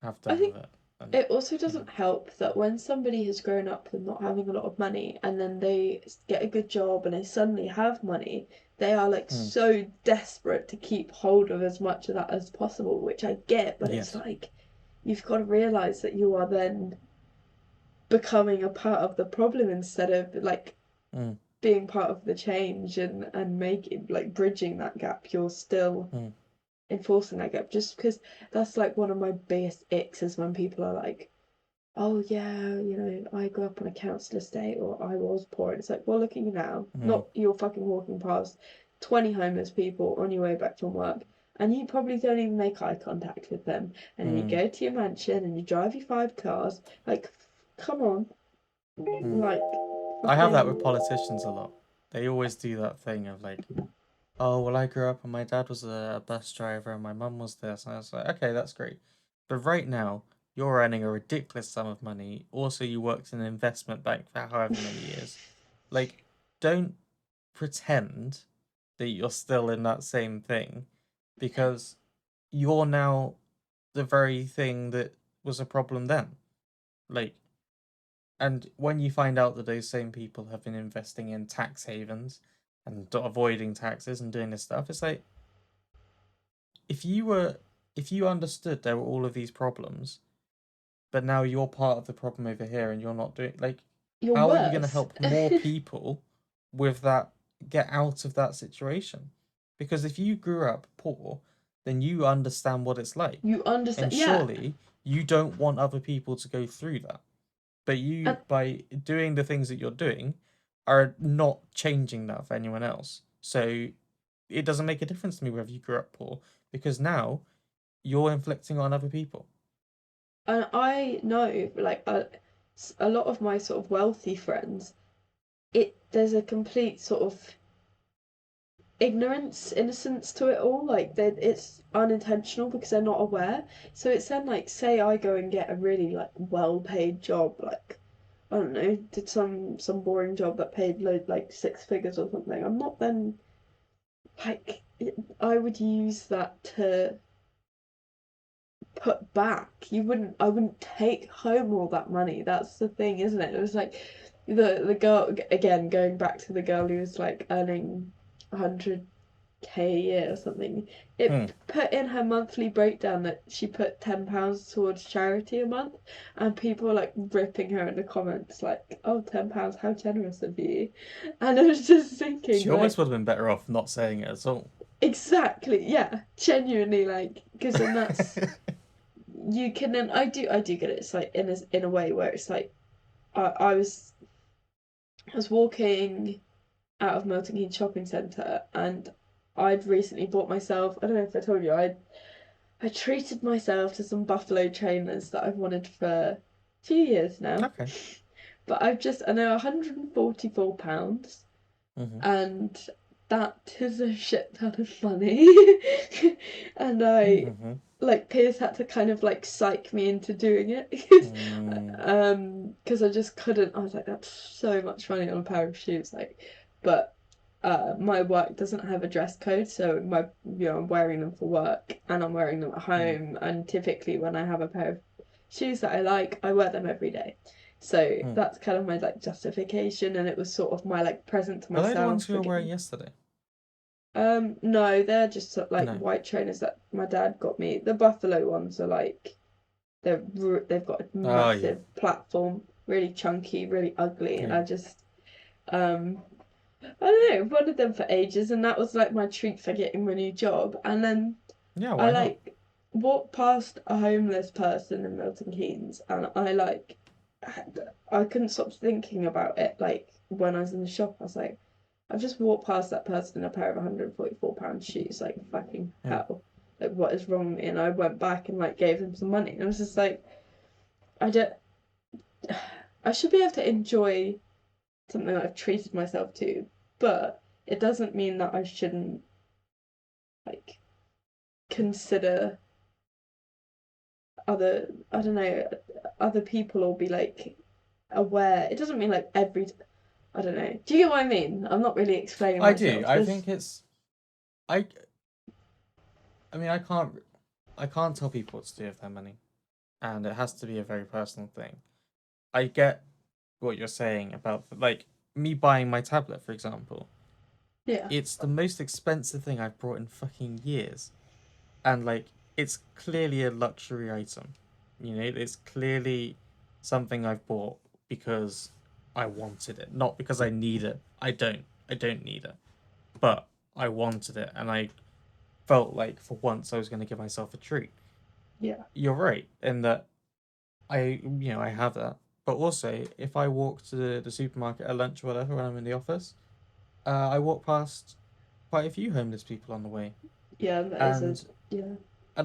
have I done think with it. And it also you know, doesn't help that when somebody has grown up with not having a lot of money and then they get a good job and they suddenly have money, they are like mm, so desperate to keep hold of as much of that as possible, which I get, but it's yes, like you've got to realize that you are then becoming a part of the problem instead of like mm, being part of the change and making like bridging that gap. You're still mm, enforcing that gap just because that's like one of my biggest icks is when people are like, oh yeah, I grew up on a council estate or I was poor. And it's like, well, look at you now. mm, Not you're fucking walking past 20 homeless people on your way back from work. and you probably don't even make eye contact with them, and then you Mm, go to your mansion and you drive your 5 cars. Like, come on, mm. like, I have that fucking with politicians a lot. They always do that thing of like, oh, well, I grew up and my dad was a bus driver and my mum was this. And I was like, okay, that's great. But right now, you're earning a ridiculous sum of money. Also, you worked in an investment bank for however many years. Like, don't pretend that you're still in that same thing because you're now the very thing that was a problem then. Like, and when you find out that those same people have been investing in tax havens and avoiding taxes and doing this stuff, it's like if you were if you understood there were all of these problems, but now you're part of the problem over here and you're not doing like you're how are you going to worse. help more people with that get out of that situation? Because if you grew up poor, then you understand what it's like. You And understand? Yeah, surely you don't want other people to go through that. But you, and by doing the things that you're doing, are not changing that for anyone else. So it doesn't make a difference to me whether you grew up poor, because now you're inflicting on other people. and I know, like, a lot of my sort of wealthy friends, there's a complete sort of ignorance, innocence to it all. Like, it's unintentional because they're not aware. So it's then like, say I go and get a really like well-paid job, like I don't know, did some boring job that paid like 6 figures or something. I'm not then like I would use that to put back. I wouldn't take home all that money. That's the thing, isn't it? It was like the girl again going back to the girl who was like earning 100K a year or something. Hmm. It put in her monthly breakdown that she put £10 towards charity a month, and people were like ripping her in the comments, like, "Oh, £10, how generous of you!" And I was just thinking, She almost like, would have been better off not saying it at all. exactly, yeah, genuinely, like, because then that's you can then I do get it. It's like in a way where it's like I was walking out of Milton Keynes shopping centre, and I'd recently bought myself, I don't know if I told you, I treated myself to some buffalo trainers that I've wanted for a few years now. Okay. But I know £144, Mm-hmm. and that is a shit ton of money. And I Mm-hmm. like Piers had to kind of like psych me into doing it Mm. because I just couldn't. I was like, that's so much money on a pair of shoes, like, but my work doesn't have a dress code, so I'm wearing them for work and I'm wearing them at Mm. home, and typically when I have a pair of shoes that I like, I wear them every day. So Mm. that's kind of my like justification, and it was sort of my like present to Are they the ones myself you for were wearing getting. yesterday? No, they're just sort of like No. white trainers that my dad got me. The buffalo ones are like they've got a Oh yeah. massive platform, really chunky, really ugly, and Yeah. I just um I don't know, wanted them for ages, and that was like my treat for getting my new job. And then Yeah. I Why not? like walked past a homeless person in Milton Keynes, and I couldn't stop thinking about it. Like when I was in the shop, I was like, I've just walked past that person in a pair of £144 shoes. Like fucking Mm. hell, like what is wrong with me? And I went back and like gave them some money, and I was just like, I don't. I should be able to enjoy something that I've treated myself to, but it doesn't mean that I shouldn't like consider I don't know, other people, or be like aware. It doesn't mean like I don't know. Do you get what I mean? I'm not really explaining I do. myself. I There's think it's. I. I mean, I can't tell people what to do with their money, and it has to be a very personal thing. I get what you're saying about like me buying my tablet, for example. Yeah, It's the most expensive thing I've bought in fucking years, and like it's clearly a luxury item. You know, it's clearly something I've bought because I wanted it, not because I need it. I don't need it, but I wanted it, and I felt like for once I was going to give myself a treat. yeah, You're right in that I have that. But also, if I walk to the supermarket at lunch or whatever when I'm in the office, I walk past quite a few homeless people on the way. Yeah, that is a And yeah.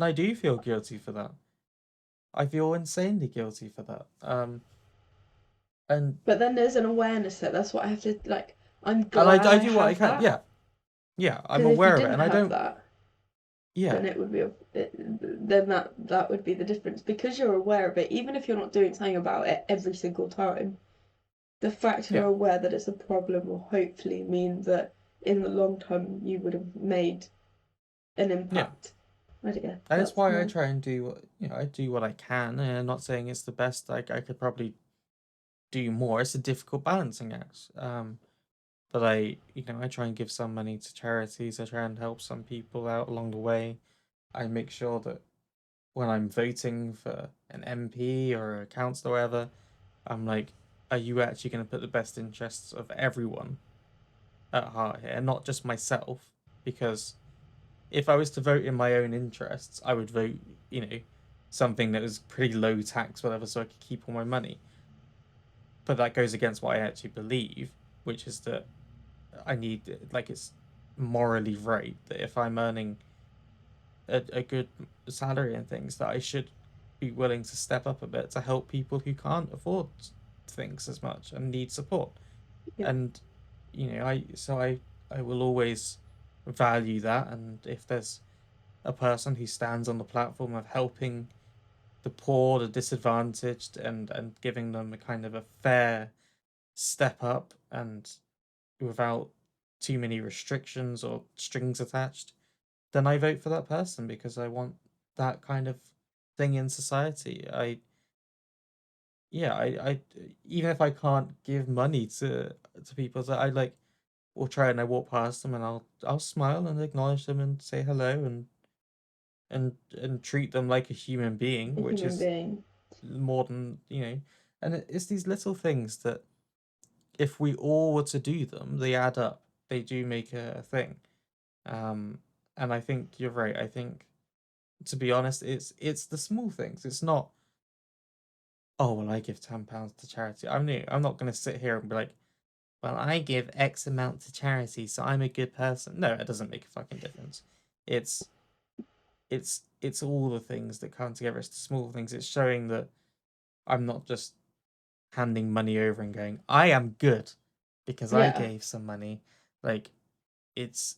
I do feel guilty for that. I feel insanely guilty for that. And But then there's an awareness that that's what I have to like. I'm I glad I do what I have can. that, Yeah, yeah, I'm because if you aware of it, didn't and I have don't. that, Yeah, then it would be then that would be the difference, because you're aware of it, even if you're not doing something about it every single time. The fact you're yeah, aware that it's a problem will hopefully mean that in the long term you would have made an yeah. impact. I don't know. And it's That's why I my try and do I do what I can. And I'm not saying it's the best. Like I could probably do more. It's a difficult balancing act. But I try and give some money to charities. I try and help some people out along the way. I make sure that when I'm voting for an MP or a councillor or whatever, I'm like, are you actually going to put the best interests of everyone at heart here, not just myself? Because if I was to vote in my own interests, I would vote, you know, something that was pretty low tax, whatever, so I could keep all my money. But that goes against what I actually believe, which is that I need, like, it's morally right that if I'm earning a good salary and things, that I should be willing to step up a bit to help people who can't afford things as much and need support. yeah And I will always value that. And if there's a person who stands on the platform of helping the poor, the disadvantaged, and giving them a kind of a fair step up and without too many restrictions or strings attached, then I vote for that person because I want that kind of thing in society. I even if I can't give money to people that I like, will try and I walk past them and I'll smile and acknowledge them and say hello and treat them like a human being, a which human is being. more than and it's these little things that if we all were to do them, they add up. They do make a thing. Um, and I think you're right. I think, to be honest, it's the small things. It's not, oh well, I give £10 to charity. I'm not gonna sit here and be like, well, I give X amount to charity, so I'm a good person. No, it doesn't make a fucking difference. It's it's all the things that come together. It's the small things. It's showing that I'm not just handing money over and going, I am good because I Yeah, gave some money. Like it's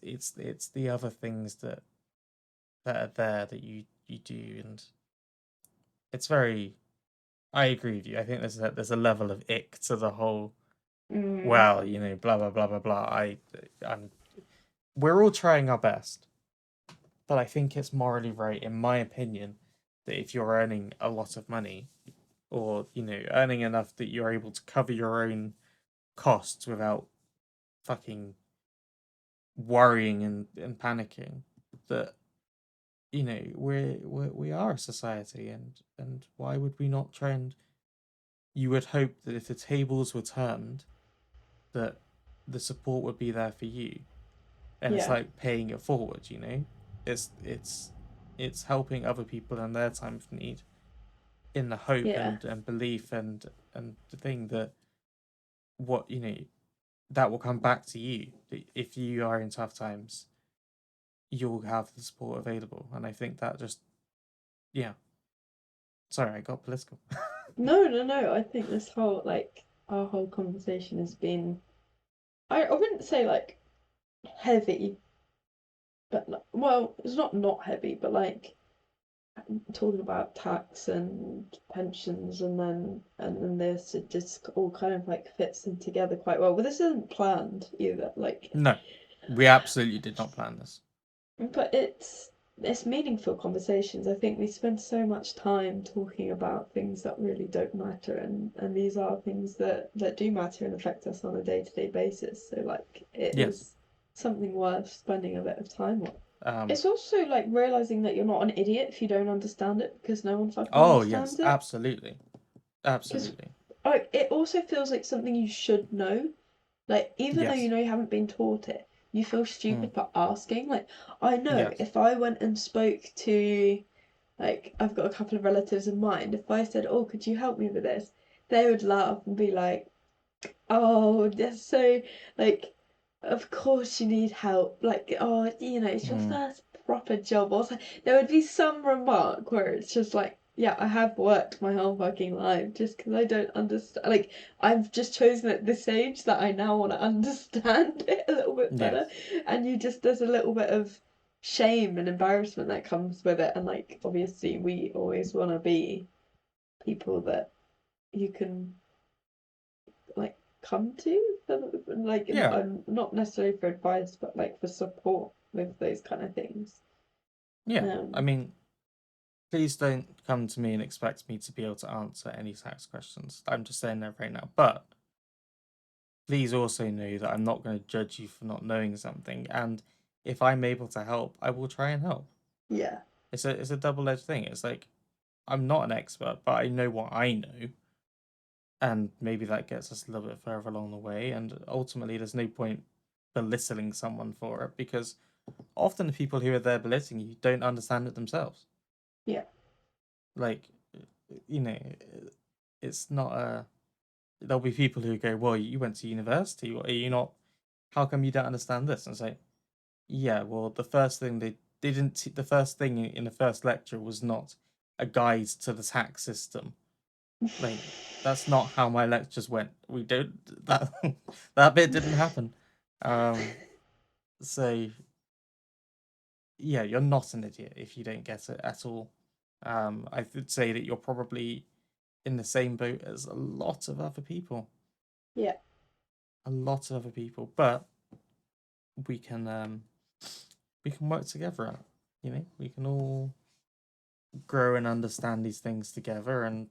the other things that are there that you do, and it's very. I agree with you. I think there's a level of ick to the whole. mm, Well, blah blah blah blah blah. I'm we're all trying our best, but I think it's morally right, in my opinion, that if you're earning a lot of money, or earning enough that you're able to cover your own costs without fucking worrying and panicking, that we are a society, and why would we not try and you would hope that if the tables were turned, that the support would be there for you, and it's yeah, like paying it forward. It's helping other people in their time of need, in the hope yeah, and belief and the thing that what that will come back to you. If you are in tough times, you'll have the support available. And I think that just, yeah. Sorry, I got political. no, no, no. I think this whole like our whole conversation has been, I wouldn't say like heavy, but like, well, it's not heavy, but like talking about tax and pensions, and then this, it just all kind of like fits in together quite well. But this isn't planned either, like, No, we absolutely did not plan this. but it's meaningful conversations. I think we spend so much time talking about things that really don't matter, and these are things that do matter and affect us on a day-to-day basis. So like it Yes. is something worth spending a bit of time on. Um. It's also like realizing that you're not an idiot if you don't understand it, because no one fucking Oh, yes, understands it. absolutely. Because Absolutely. like it also feels like something you should know. Like even though you Yes. know you haven't been taught it, you feel Mm. stupid for asking. Like I know Yes. if I went and spoke to, like, I've got a couple of relatives in mind, if I said, "Oh, could you help me with this?" They would laugh and be like, "Oh, that's so like, of course you need help. Like, oh, it's your Mm. first proper job, or there would be some remark where it's just like, yeah, I have worked my whole fucking life just because I don't understand. Like, I've just chosen at this age that I now want to understand it a little bit better, Yes. and there's a little bit of shame and embarrassment that comes with it, and like obviously we always want to be people that you can like come to like Yeah. not necessarily for advice but like for support with those kind of things. Yeah. I um mean, please don't come to me and expect me to be able to answer any tax questions. I'm just saying that right now. But please also know that I'm not going to judge you for not knowing something. And if I'm able to help, I will try and help. yeah, It's a double-edged thing. It's like I'm not an expert, but I know what I know. And maybe that gets us a little bit further along the way. And ultimately, there's no point belittling someone for it because often the people who are there belittling you don't understand it themselves. yeah. Like, you know, it's not a. There'll be people who go, "Well, you went to university. Are you not? How come you don't understand this?" And say, "Yeah, well, the first thing they didn't. The first thing in the first lecture was not a guide to the tax system. Like, that's not how my lectures went. We don't that that bit didn't happen. Um, so yeah, you're not an idiot if you don't get it at all. I would say that you're probably in the same boat as a lot of other people. Yeah, A lot of other people, but we can we can work together. You know, we can all grow and understand these things together, and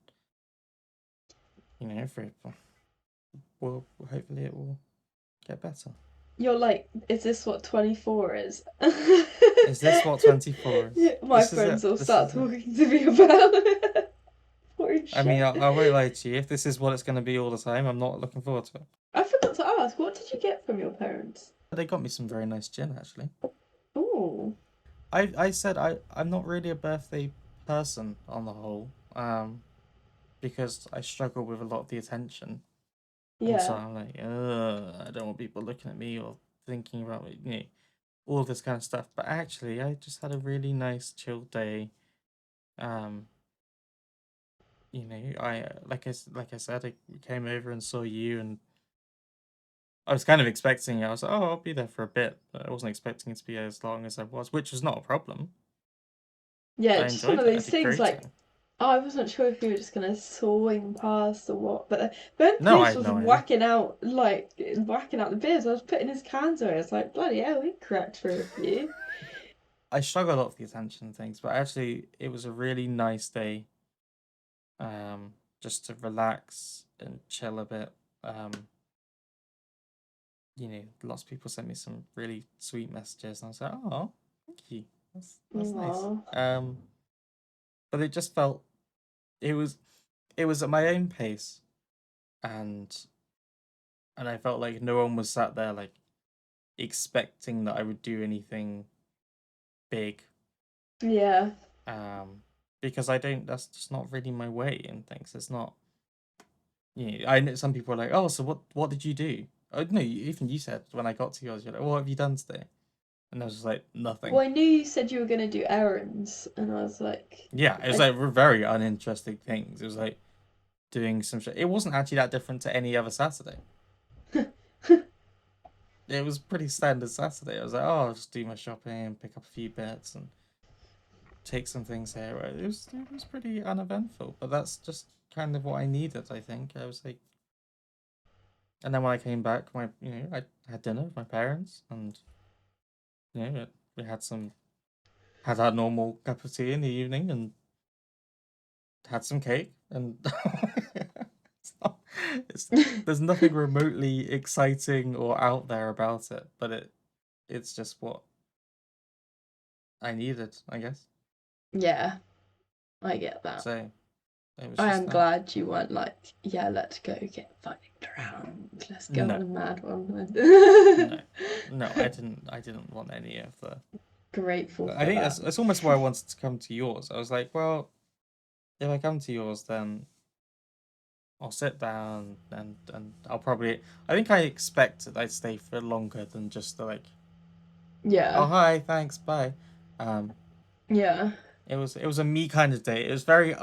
you know, well, hopefully it will get better. you're like, is this what 24 is? Is this what 24 is? My This is it. friends will This start is it. talking to me about for I mean, sure. I won't lie to you. If this is what it's going to be all the time, I'm not looking forward to it. I forgot to ask, what did you get from your parents? They got me some very nice gin, actually. Oh, I said I'm not really a birthday person on the whole, because I struggle with a lot of the attention, and so yeah. I'm like, I don't want people looking at me or thinking about me, you know, all this kind of stuff. But actually, I just had a really nice, chill day. Um, you know, like I said, I came over and saw you, and I was kind of expecting. I was like, oh, I'll be there for a bit, but I wasn't expecting it to be as long as I was, which was not a problem. Yeah, I it's just one enjoyed of it. I those did things great. like, oh, I wasn't sure if you were just gonna swing past or what, but when No, I Pierce had was no idea. whacking out the beers, I was putting his cans away. I was like, bloody hell, he cracked through a few. I struggle a lot with the attention and things, but actually, it was a really nice day. Just to relax and chill a bit. Um, you know, lots of people sent me some really sweet messages, and I was like, oh, thank you. That's nice. Aww. But it just felt it was it was at my own pace, and I felt like no one was sat there like expecting that I would do anything big. Yeah. Um, because I don't. That's just not really my way in things. It's not. You know, I know some people are like, oh, so what did you do? Oh, no, even you said when I got to yours, you're like, what have you done today? And I was just like, nothing. Well, I knew you said you were gonna do errands, and I was like, Yeah, it was I like very uninteresting things. It was like doing some shit. It wasn't actually that different to any other Saturday. It was pretty standard Saturday. I was like, oh, I'll just do my shopping, pick up a few bits, and take some things here. It was pretty uneventful, but that's just kind of what I needed. I think I was like, and then when I came back, I had dinner with my parents, and we had our normal cup of tea in the evening, and had some cake, and it's not, there's nothing remotely exciting or out there about it, but it's just what I needed, I guess. yeah, I get that. So it was I just am that. glad you weren't like, yeah, let's go get fucked around. Let's go No, on a mad one. no, no. I didn't want any of the. Grateful I for think that. that's almost why I wanted to come to yours. I was like, well, if I come to yours, then I'll sit down and I'll probably. I think I expected I'd stay for longer than just the like, oh Yeah. hi, thanks, bye. Um, Yeah. it was a me kind of day. It was very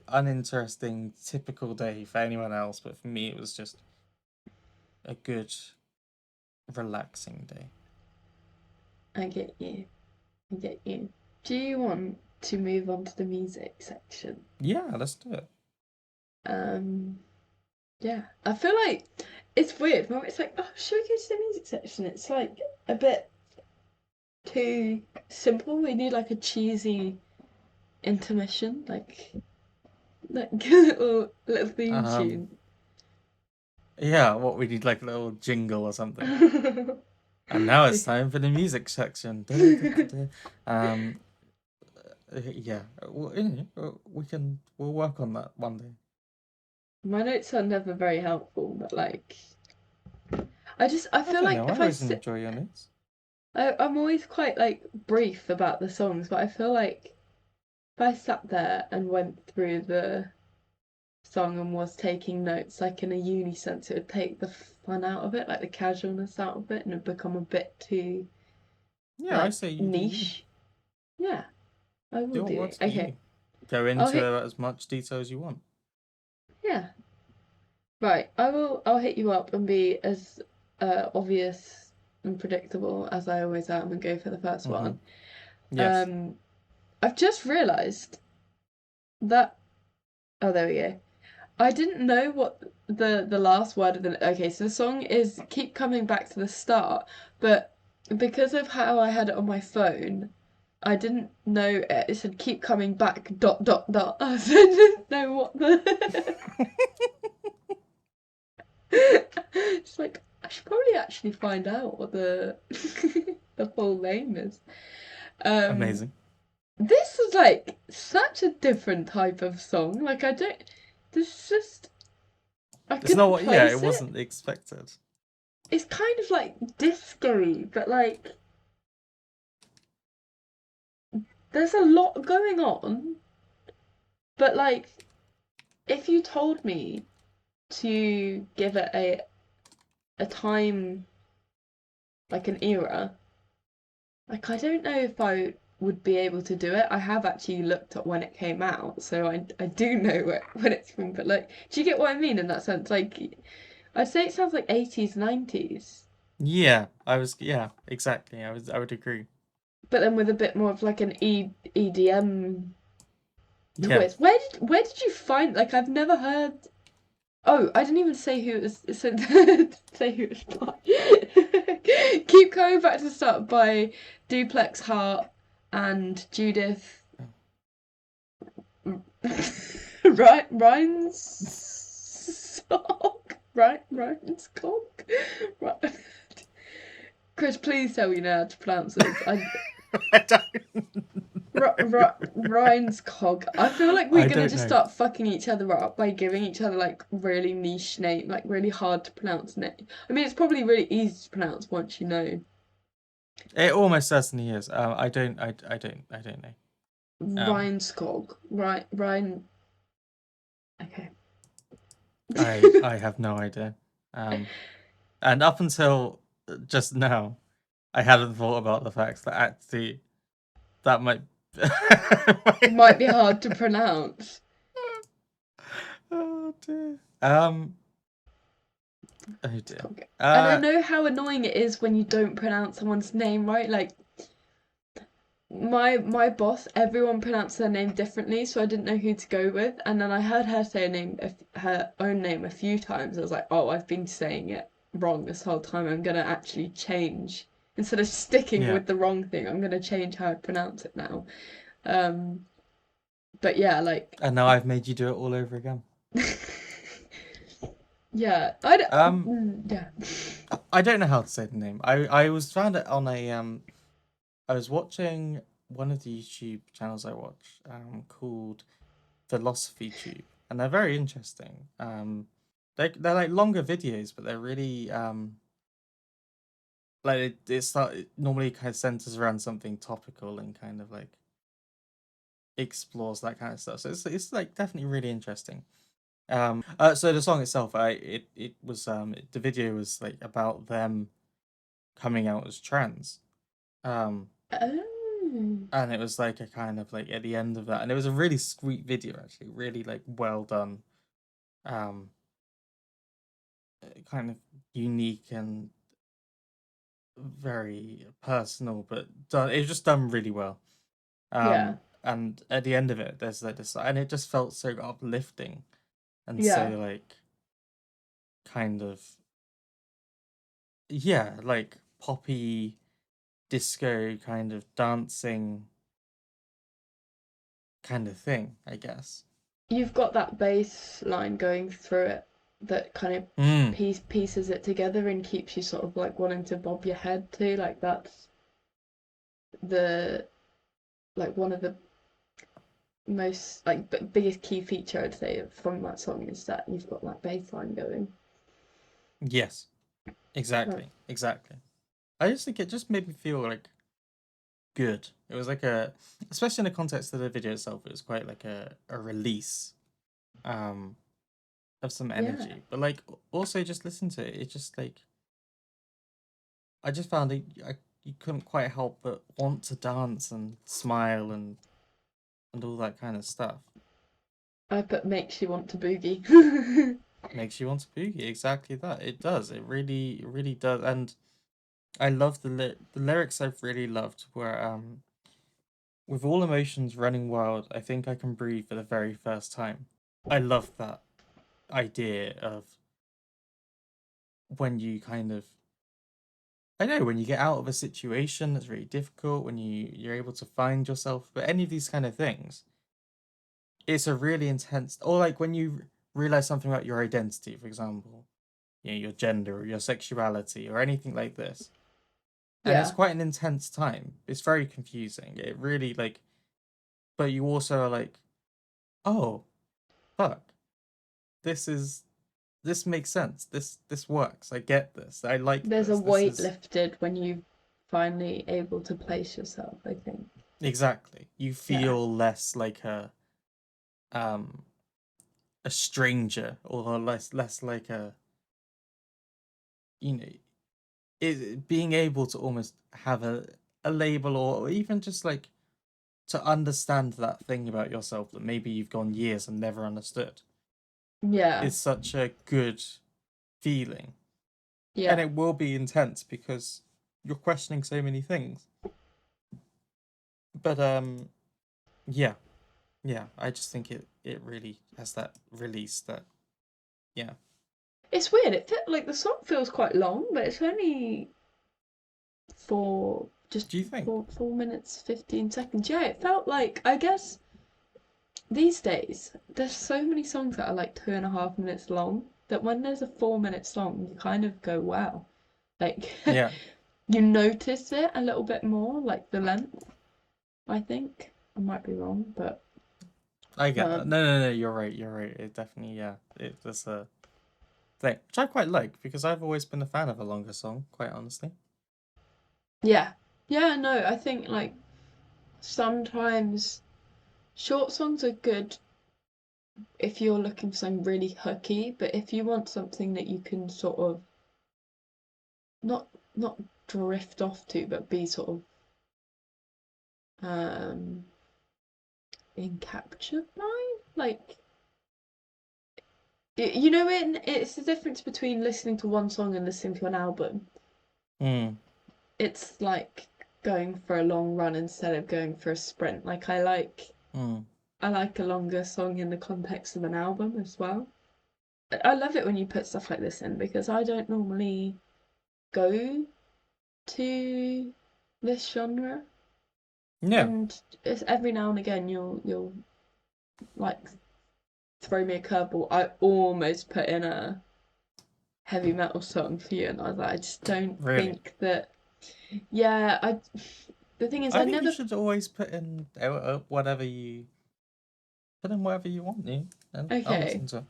uninteresting, typical day for anyone else, but for me, it was just a good, relaxing day. I get you. I get you. Do you want to move on to the music section? Yeah, let's do it. Um, yeah. I feel like it's weird when it's like, oh, should we go to the music section? It's like a bit too simple. We need like a cheesy intermission, like little theme Um, tune. yeah, what we need like a little jingle or something. And now it's time for the music section. Um, yeah, we'll work on that one day. My notes are never very helpful, but like I I feel don't like know. I if I always sit, enjoy your notes. I'm always quite like brief about the songs, but I feel like if I sat there and went through the song and was taking notes, like in a uni sense, it would take the fun out of it, like the casualness out of it, and it'd become a bit too Yeah, I like say you do you. niche. Yeah, I will Do what do it. works for Okay, you. Go I'll into hit. as much detail as you want. Yeah, right. I will. I'll hit you up and be as obvious and predictable as I always am, and go for the first Mm-hmm. one. Yes. Um, I've just realised that. Oh, there we go. I didn't know what the last word of the. Okay, so the song is keep coming back to the start, but because of how I had it on my phone, I didn't know it said keep coming back dot dot dot. So I didn't know what the. It's like I should probably actually find out what the the full name is. Um, Amazing. this is like such a different type of song. Like I don't. This is just I It's not couldn't what. Yeah, it place it. wasn't expected. It's kind of like disco-y, but like there's a lot going on. But like if you told me to give it a time, like an era, like I don't know if I would be able to do it. I have actually looked at when it came out, so I do know when it's from. But like, do you get what I mean in that sense? Like, I'd say it sounds like 80s, 90s, Yeah, I was. Yeah, exactly. I would agree. but then with a bit more of like an EDM Yeah. twist. Where did you find, like, I've never heard. Oh, I didn't even say who it was. Say who it was by. Keep Going Back to the Start by Duplex Heart and Judith. Right, Ryan's right, Ryan's cock. Right. Chris, please tell me now how to pronounce this. I don't. Ryan's cog. I feel like we're I gonna don't just know. start fucking each other up by giving each other like really niche name, like really hard to pronounce name. I mean, it's probably really easy to pronounce once you know. It almost certainly is. I don't. I don't know. Um, Ryan's cog. Right, Ryan. Okay. I have no idea. Um, and up until just now, I hadn't thought about the fact that actually that might. Might be hard to pronounce. Oh dear. Oh dear. And I Uh. know how annoying it is when you don't pronounce someone's name right. Like my boss, everyone pronounced their name differently, so I didn't know who to go with. And then I heard her say her own name a few times. I was like, oh, I've been saying it wrong this whole time. I'm gonna actually change instead of sticking Yeah. with the wrong thing. I'm gonna change how I pronounce it now. Um, but yeah, like And now I've made you do it all over again. yeah, Um. yeah. I don't know how to say the name. I was found it on a I was watching one of the YouTube channels I watch called Philosophy Tube, and they're very interesting. They're like longer videos, but they're really like it normally kind of centers around something topical and kind of like explores that kind of stuff. So it's like definitely really interesting. So the song itself, it was the video was like about them coming out as trans. Um, Oh, And it was like a kind of like at the end of that, and it was a really sweet video actually, really like well done, um, kind of unique and very personal, but done. It was just done really well. Yeah. And at the end of it, there's like this, and it just felt so uplifting and so Yeah. like kind of yeah, like poppy disco kind of dancing kind of thing, I guess. You've got that bass line going through it that kind of Mm, pieces it together and keeps you sort of like wanting to bob your head too. Like that's the like one of the most like biggest key feature I'd say from that song is that you've got that bass line going. yes, But exactly. I just think it just made me feel like good. It was like a, especially in the context of the video itself, it was quite like a release um of some yeah, energy. But like also just listen to it. It's just like I just found it you couldn't quite help but want to dance and smile and all that kind of stuff. I put makes you want to boogie. Makes you want to boogie. Exactly that. It does. It really does. And I love the lyrics I've really loved were with all emotions running wild, I think I can breathe for the very first time. I love that idea of when you kind of I know when you get out of a situation that's really difficult, when you're able to find yourself, but any of these kind of things, it's a really intense, or like when you realize something about your identity, for example, you know, your gender or your sexuality or anything like this. And it's Yeah, quite an intense time. It's very confusing. It really like, but you also are like, oh, fuck, this is this makes sense. This works. I get this. I like there's a this. This weight is lifted when you finally able to place yourself, I think. exactly. You Yeah, feel less like um a stranger or less like a you know being able to almost have a label or even just like to understand that thing about yourself that maybe you've gone years and never understood yeah, is such a good feeling. And yeah. it will be intense because you're questioning so many things. But yeah, yeah, I just think it really has that release that yeah. It's weird. Like the song feels quite long, but it's only for just Do you think? 4 minutes 15 seconds. Yeah, it felt like I guess these days there's so many songs that are like 2.5 minutes long that when there's a 4 minute song, you kind of go, wow, like Yeah, you notice it a little bit more, like the length. I think I might be wrong, but I get that. um, No, you're right. You're right. It definitely yeah. That's a thing which I quite like because I've always been a fan of a longer song. Quite honestly. yeah, yeah. No, I think like sometimes short songs are good if you're looking for something really hooky, but if you want something that you can sort of not not drift off to, but be sort of um encaptured by, like you know, it's the difference between listening to one song and listening to an album. Hmm. It's like going for a long run instead of going for a sprint. Like Hmm. I like a longer song in the context of an album as well. I love it when you put stuff like this in because I don't normally go to this genre, Yeah. and it's every now and again you'll like throw me a curveball. I almost put in a heavy metal song for you, and I was like, I just don't Really. think that. Yeah, I. The thing is, I I think you never. should always put in whatever you put in whatever you want, you, and I'll Okay, listen to it.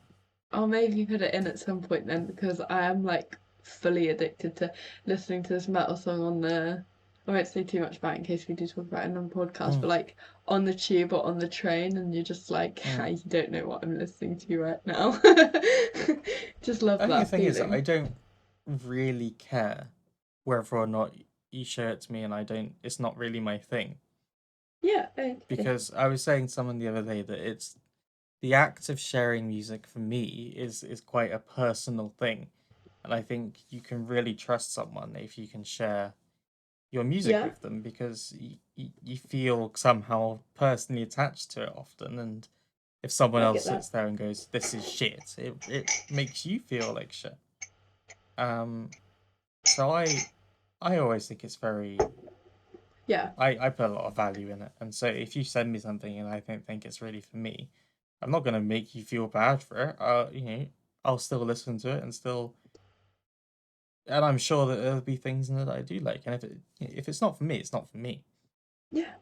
I'll maybe put it in at some point then because I am like fully addicted to listening to this metal song on the. I won't say too much about it in case we do talk about it on the podcast, Mm, but like on the tube or on the train, and you're just like, mm. you don't know what I'm listening to right now. Just love I think the that thing is, feeling. I don't really care whether or not you show it to me, and I don't. It's not really my thing. Yeah, okay. Because I was saying to someone the other day that it's the act of sharing music for me is quite a personal thing, and I think you can really trust someone if you can share your music Yeah, with them because you feel somehow personally attached to it often, and if someone I else get that. sits there and goes, "This is shit," it makes you feel like shit. Um, so I always think it's very Yeah, I put a lot of value in it, and so if you send me something and I don't think it's really for me, I'm not gonna make you feel bad for it. I'll still listen to it and still, and I'm sure that there'll be things in it that I do like, and if it's not for me, it's not for me. yeah,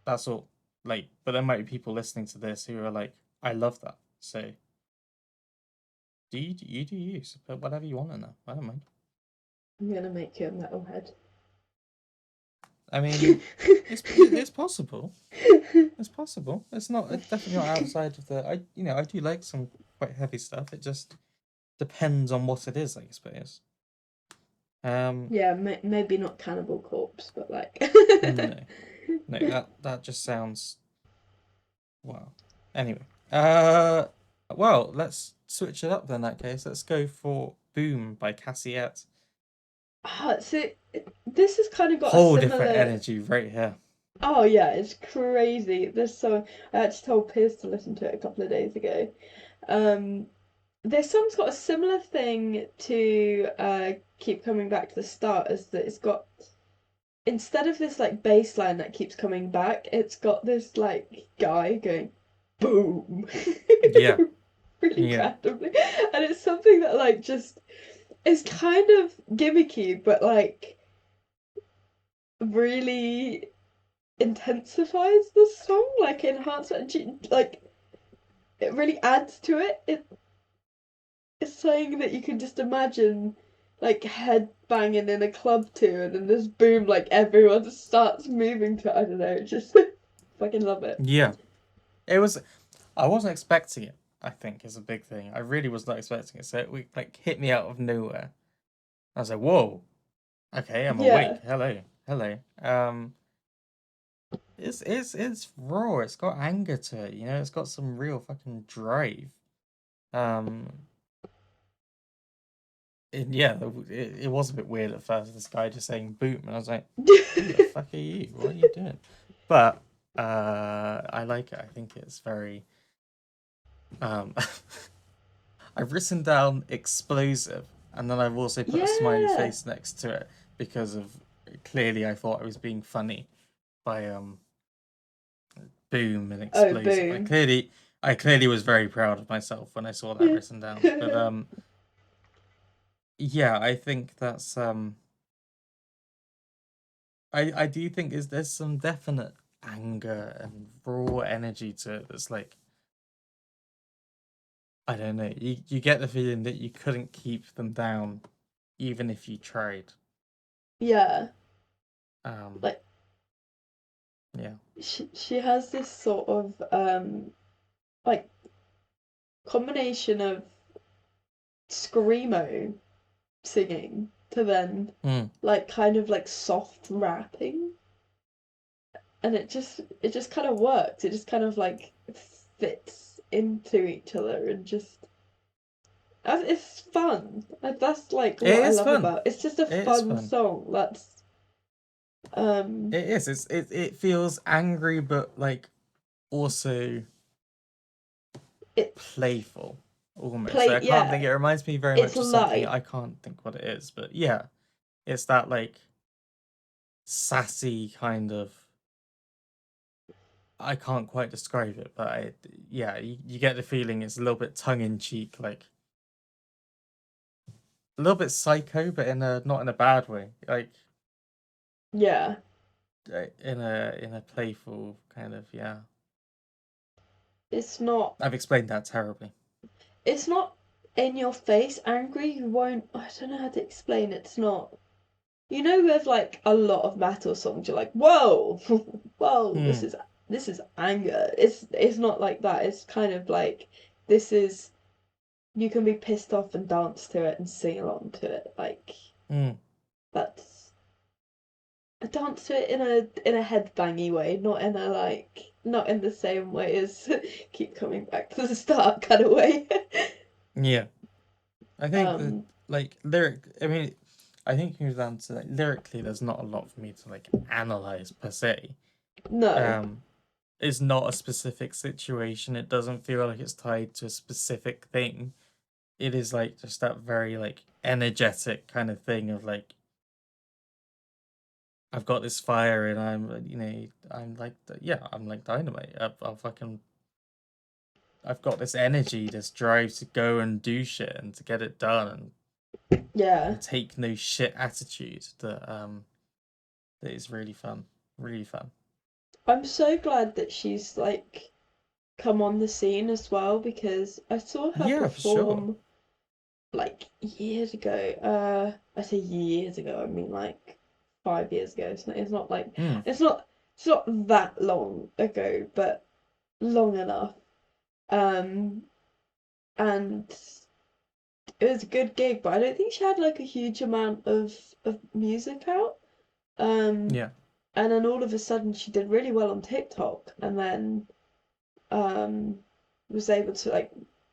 That's all. Like, but there might be people listening to this who are like, I love that. So do you? So put whatever you want in there. I don't mind. I'm gonna make you a metalhead. I mean, it's possible. It's possible. It's not. It's definitely not outside of the. I do like some quite heavy stuff. It just depends on what it is, I suppose. Um, Yeah, maybe not Cannibal Corpse, but like. no, no, that just sounds wow. Anyway, well, let's switch it up then. In that case, let's go for "Boom" by Cassiette. So this has kind of got a Whole different similar. energy right here. Oh yeah, it's crazy. This song, I actually told Piers to listen to it a couple of days ago. Um, this song's got a similar thing to keep coming back to the start, as that it's got, instead of this like bass line that keeps coming back, it's got this like guy going boom Yeah, really yeah, randomly, and it's something that like just is kind of gimmicky, but like really intensifies the song, like enhances it, like it really adds to it. It's something that you can just imagine, like head banging in a club to, and then this boom, like everyone just starts moving to. I don't know, just fucking love it. yeah. It was. I wasn't expecting it. I think is a big thing. I really was not expecting it. So it like hit me out of nowhere. I was like, "Whoa, okay, I'm awake. Yeah, Hello, hello." It's raw. It's got anger to it. It's got some real fucking drive. Um, yeah, it was a bit weird at first. This guy just saying "boom," and I was like, "Who the fuck are you? What are you doing?" But I like it. I think it's very um. I've written down explosive, and then I've also put a smiley yeah. face next to it because of clearly I thought I was being funny by boom and Oh, explosive. I boom. clearly I clearly was very proud of myself when I saw that written down. But yeah, I think that's I do think there's some definite anger and raw energy to it that's like I don't know. You get the feeling that you couldn't keep them down even if you tried. Yeah, Um like yeah. she has this sort of like combination of screamo singing to then Mm, like kind of like soft rapping, and it just kind of works. It just kind of like fits into each other, and just it's fun. That's like it what I is love fun. about it's just a It is fun fun. song. That's um It is. It feels angry but like also it playful almost. So play I can't think yeah, it reminds me very it's much of something light. I can't think what it is, but yeah, it's that like sassy kind of I can't quite describe it, but yeah, you get the feeling it's a little bit tongue in cheek, like a little bit psycho, but in a not in a bad way, like Yeah, in a playful kind of yeah. it's not I've explained that terribly. it's not in your face angry. You won't, I don't know how to explain it. It's not, you know, with like a lot of metal songs, you're like, whoa, whoa, this Hmm. is this is anger. It's not like that. It's kind of like, this is, you can be pissed off and dance to it and sing along to it. Like Hmm. that's I dance to it in a headbangy way, not in a like not in the same way as keep coming back to the start kind of way. Yeah. I think that um, like lyric. I mean, I think it comes down to like, lyrically, there's not a lot for me to like analyze per se. no, Um, it's not a specific situation. It doesn't feel like it's tied to a specific thing. It is like just that very like energetic kind of thing of like I've got this fire and I'm like yeah, I'm like dynamite. I'll fucking I've got this energy, this drive to go and do shit and to get it done yeah. and take no shit attitude that is really fun. Really fun. I'm so glad that she's like come on the scene as well because I saw her Yeah, for sure. perform like years ago. I say years ago, I mean like 5 years ago. It's not like Mm, it's not that long ago, but long enough. Um, and it was a good gig, but I don't think she had like a huge amount of music out. Um, yeah. and then all of a sudden she did really well on TikTok, and then um was able to like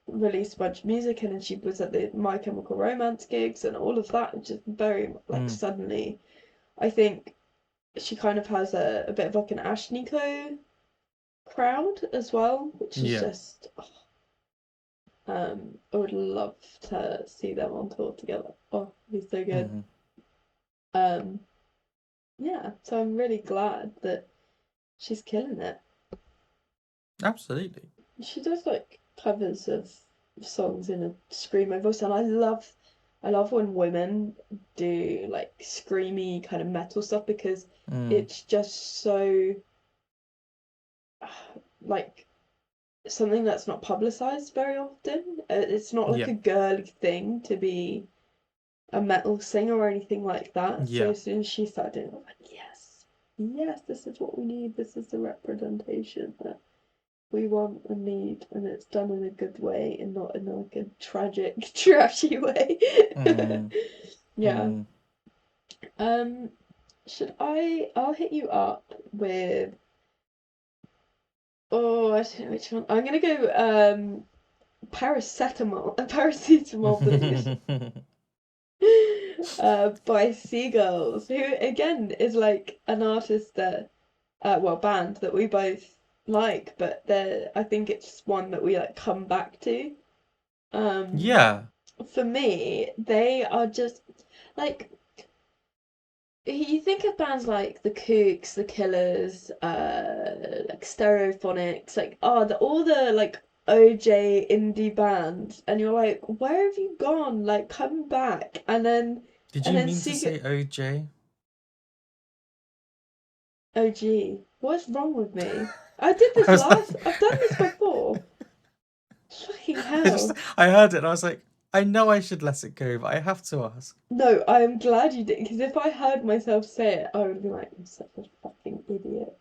release a bunch of music, and then she was at the My Chemical Romance gigs and all of that just very like Mm, suddenly. I think she kind of has a bit of like an Ashniko crowd as well, which is yeah. just I would love to see them on tour together. Oh, he's so good. Hmm. Um yeah, so I'm really glad that she's killing it. Absolutely. She does like covers of songs in a screamo voice, and I love when women do like screamy kind of metal stuff because Mm, it's just so like something that's not publicized very often. It's not like yeah. a girly thing to be a metal singer or anything like that. So Yeah. as soon as she started doing it, I was like, yes, yes, this is what we need. This is the representation that we want and need, and it's done in a good way and not in like a tragic, trashy way. Mm, Yeah. mm. Um, should I? I'll hit you up with. Oh, I don't know which one. I'm gonna go. Paracetamol. Paracetamol blues. By Seagulls, who again is like an artist that, well, band that we both like, but they're. I think it's one that we like come back to. Um, Yeah. for me, they are just like you think of bands like the Kooks, the Killers, like Stereophonics, like all the like OJ indie bands, and you're like, where have you gone? Like, come back, Did and you then mean to see say OJ? OG. What's wrong with me? I did I this was like, last. I've done this before. Fucking hell. I heard it and I was like, I know I should let it go, but I have to ask. No, I am glad you did, because if I heard myself say it, I would be like, I'm such a fucking idiot.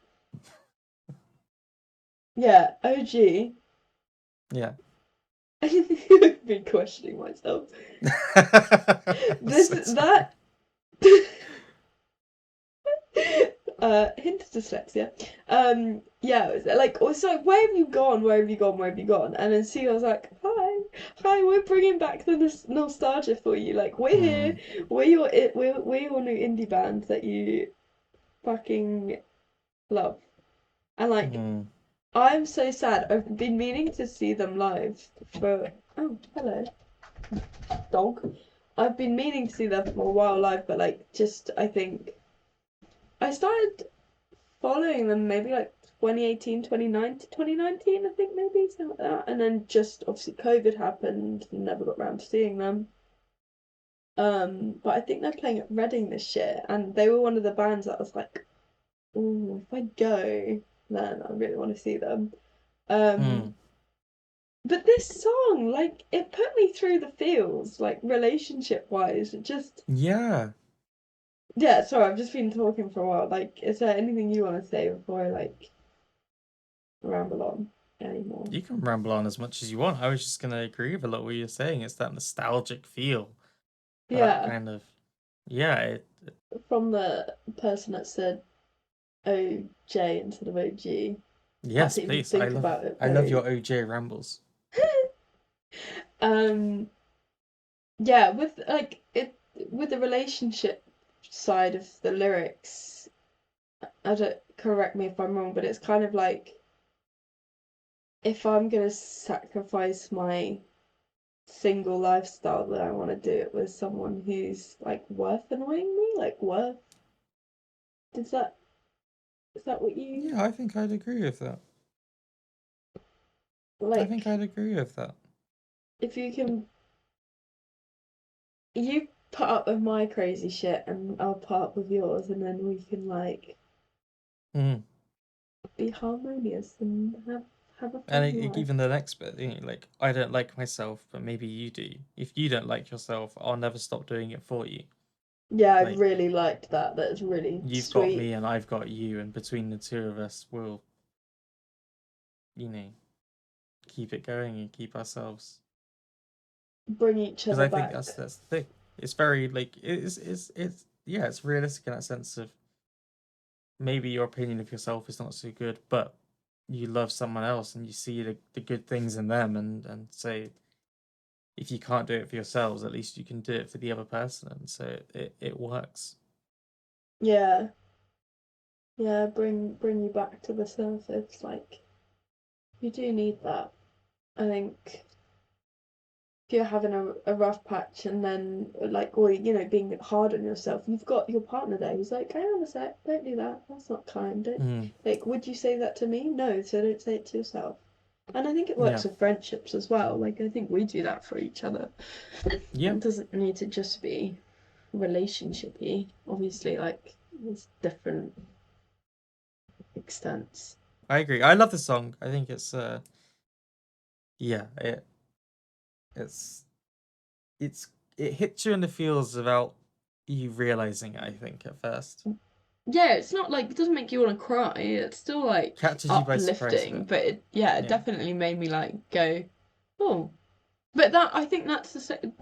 Yeah, OG. Yeah. I've been questioning myself. This So sorry. that hint of dyslexia. Yeah, it was like also like, where have you gone? Where have you gone? Where have you gone? And then see, I was like, hi, hi, we're bringing back the nostalgia for you. Like we're here. Mm, We're your new indie band that you fucking love. And like mm. I'm so sad. I've been meaning to see them live for. Oh, hello, dog. I've been meaning to see them for a while live, but like just I think I started following them maybe like 2018, 2019, I think maybe something like that. And then just obviously COVID happened and never got around to seeing them. But I think they're playing at Reading this year, and they were one of the bands that I was like, oh, if I go, then I really want to see them. Um, Mm. but this song, like, it put me through the feels, like relationship wise. It just, Yeah. yeah. Sorry, I've just been talking for a while. Like, is there anything you want to say before I like ramble on anymore? You can ramble on as much as you want. I was just gonna agree with a lot of what you're saying. It's that nostalgic feel. That Yeah. kind of yeah, from the person that said OJ instead of OG. Had Yes, to even please. think about it I love very. your OJ rambles. Yeah, with like it with the relationship side of the lyrics, I don't correct me if I'm wrong, but it's kind of like if I'm gonna sacrifice my single lifestyle, then I want to do it with someone who's like worth annoying me, like worth. Is that is that what you Yeah, I think I'd agree with that. I think like? I'd agree with that. If you can, you put up with my crazy shit, and I'll put up with yours, and then we can like Mm. be harmonious and have a And fun life. even the next bit, like, I don't like myself, but maybe you do. If you don't like yourself, I'll never stop doing it for you. Yeah, I Like, really liked that. That's really you've got sweet. me and I've got you, and between the two of us, we'll, you know, keep it going and keep ourselves. Bring each Because other I think back. that's the thing. It's very like it's yeah, it's realistic in that sense of maybe your opinion of yourself is not so good, but you love someone else and you see the good things in them, and say if you can't do it for yourselves, at least you can do it for the other person, and so it works. Yeah, yeah. Bring you back to the surface. Like you do need that. I think if you're having a rough patch and then like or being hard on yourself, you've got your partner there who's like, hang on a sec, don't do that. That's not kind. Don't Mm, like. Would you say that to me? No. So don't say it to yourself. And I think it works yeah, with friendships as well. Like I think we do that for each other. yeah, It doesn't need to just be relationshipy. Obviously, like there's different extents. I agree. I love the song. I think it's yeah, it's it's it hits you in the feels without you realizing it, I think, at first. Yeah, it's not like it doesn't make you want to cry. It's still like Catches you by surprise a uplifting, bit. but it Yeah. definitely made me like go, oh. But that I think that's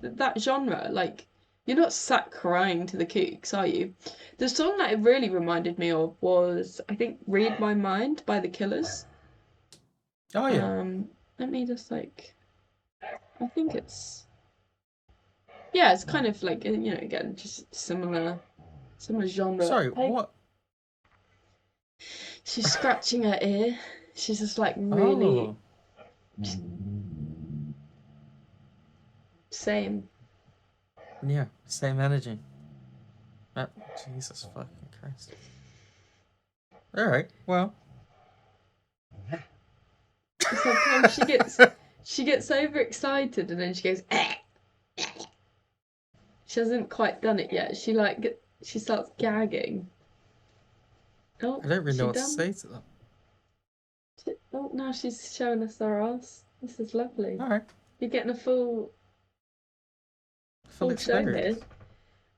that genre. Like you're not sat crying to the Kooks, are you? The song that it really reminded me of was I think "Read My Mind" by the Killers. Oh yeah. Let me just like I think it's kind of like again just similar genre. Sorry, Hey, what? she's scratching her ear. She's just like really Oh, same. yeah, same energy. Oh, Jesus fucking Christ. All right, well, Sometimes she gets overexcited and then she goes. She hasn't quite done it yet. She starts gagging. Oh, I don't really she know what to done? say to that. Oh, now she's showing us her ass. This is lovely. All right, You're getting a full full full show experience. here.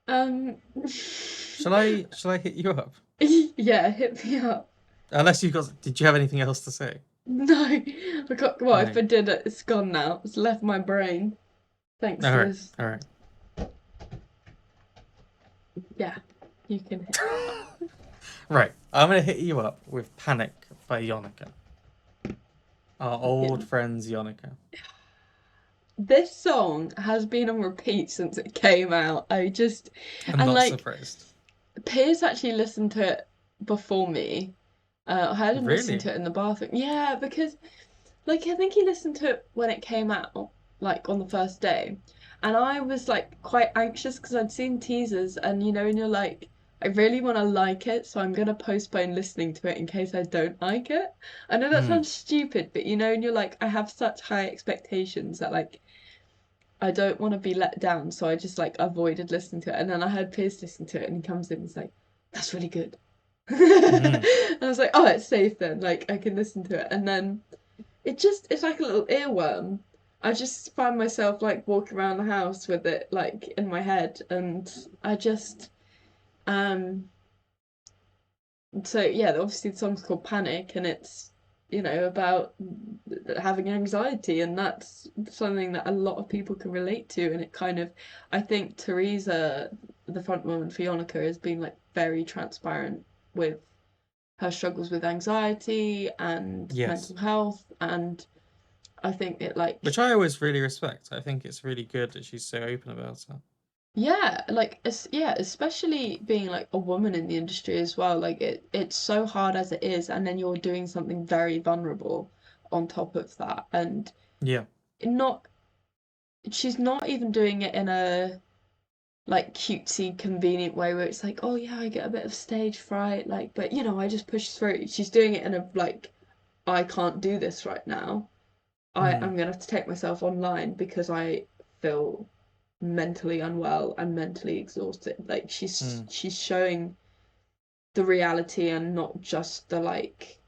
Um, Shall I hit you up? yeah, hit me up. Unless you got, did you have anything else to say? No, I got well. If No. I did it, it's gone now. It's left my brain. Thanks All to right, this. all right. Yeah, you can hit. Right, I'm gonna hit you up with "Panic" by Yonica, our Yeah. old friends Yonica. This song has been on repeat since it came out. I'm And not like, surprised. Piers actually listened to it before me. I heard him listen Really? to it in the bathroom. Yeah, because like I think he listened to it when it came out, like on the first day, and I was like quite anxious because I'd seen teasers, and and you're like, I really want to like it, so I'm gonna postpone listening to it in case I don't like it. I know that Hmm. sounds stupid, but and you're like, I have such high expectations that like I don't want to be let down, so I just like avoided listening to it. And then I heard Piers listen to it, and he comes in and he's like, "That's really good." Hmm. And I was like, "Oh, it's safe then. Like I can listen to it." And then it's like a little earworm. I just find myself like walking around the house with it like in my head, and I just um. So yeah, obviously the song's called Panic, and about having anxiety, and that's something that a lot of people can relate to. And it kind of, I think Teresa, the front woman Fionica, has been like very transparent with her struggles with anxiety and Yes. mental health, and I think it Which like, I always really respect. I think it's really good that she's so open about it. yeah, like yeah, especially being like a woman in the industry as well. Like it's so hard as it is, and then you're doing something very vulnerable on top of that, and Yeah. not she's not even doing it in a like cutesy convenient way where it's like, oh yeah, I get a bit of stage fright, like, but I just push through. She's doing it in a like, I can't do this right now. Mm. I'm gonna have to take myself online because I feel mentally unwell and mentally exhausted. Like Mm. she's showing the reality and not just the like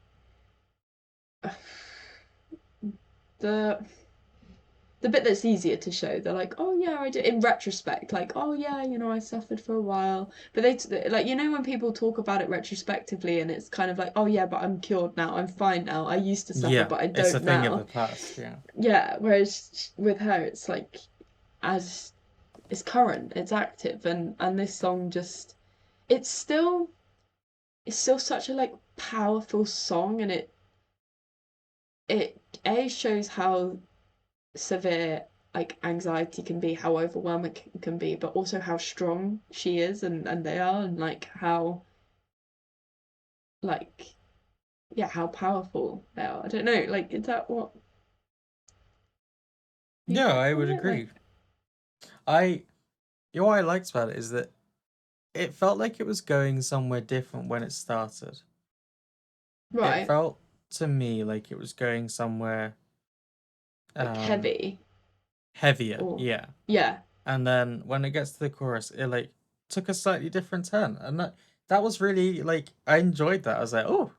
the the bit that's easier to show. They're like, oh yeah, I did in retrospect, like, oh yeah, I suffered for a while. But they like, when people talk about it retrospectively, and it's kind of like, oh yeah, but I'm cured now, I'm fine now. I used to suffer, Yeah. but I It's a don't thing of the now. past. Yeah. Yeah. Whereas with her, it's like, as it's current, it's active, and this song just, it's still it's still such a like powerful song, and it a shows how severe like anxiety can be, how overwhelming it can be, but also how strong she is, and they are, and like how like yeah, how powerful they are. I don't know, like, is that what you Yeah, get I from would it? Like, agree. I what I liked about it is that it felt like it was going somewhere different when it started. It right, felt to me like it was going somewhere like um heavy heavier, or yeah. yeah, And then when it gets to the chorus, it like took a slightly different turn. And that was really like I enjoyed that. I was like, oh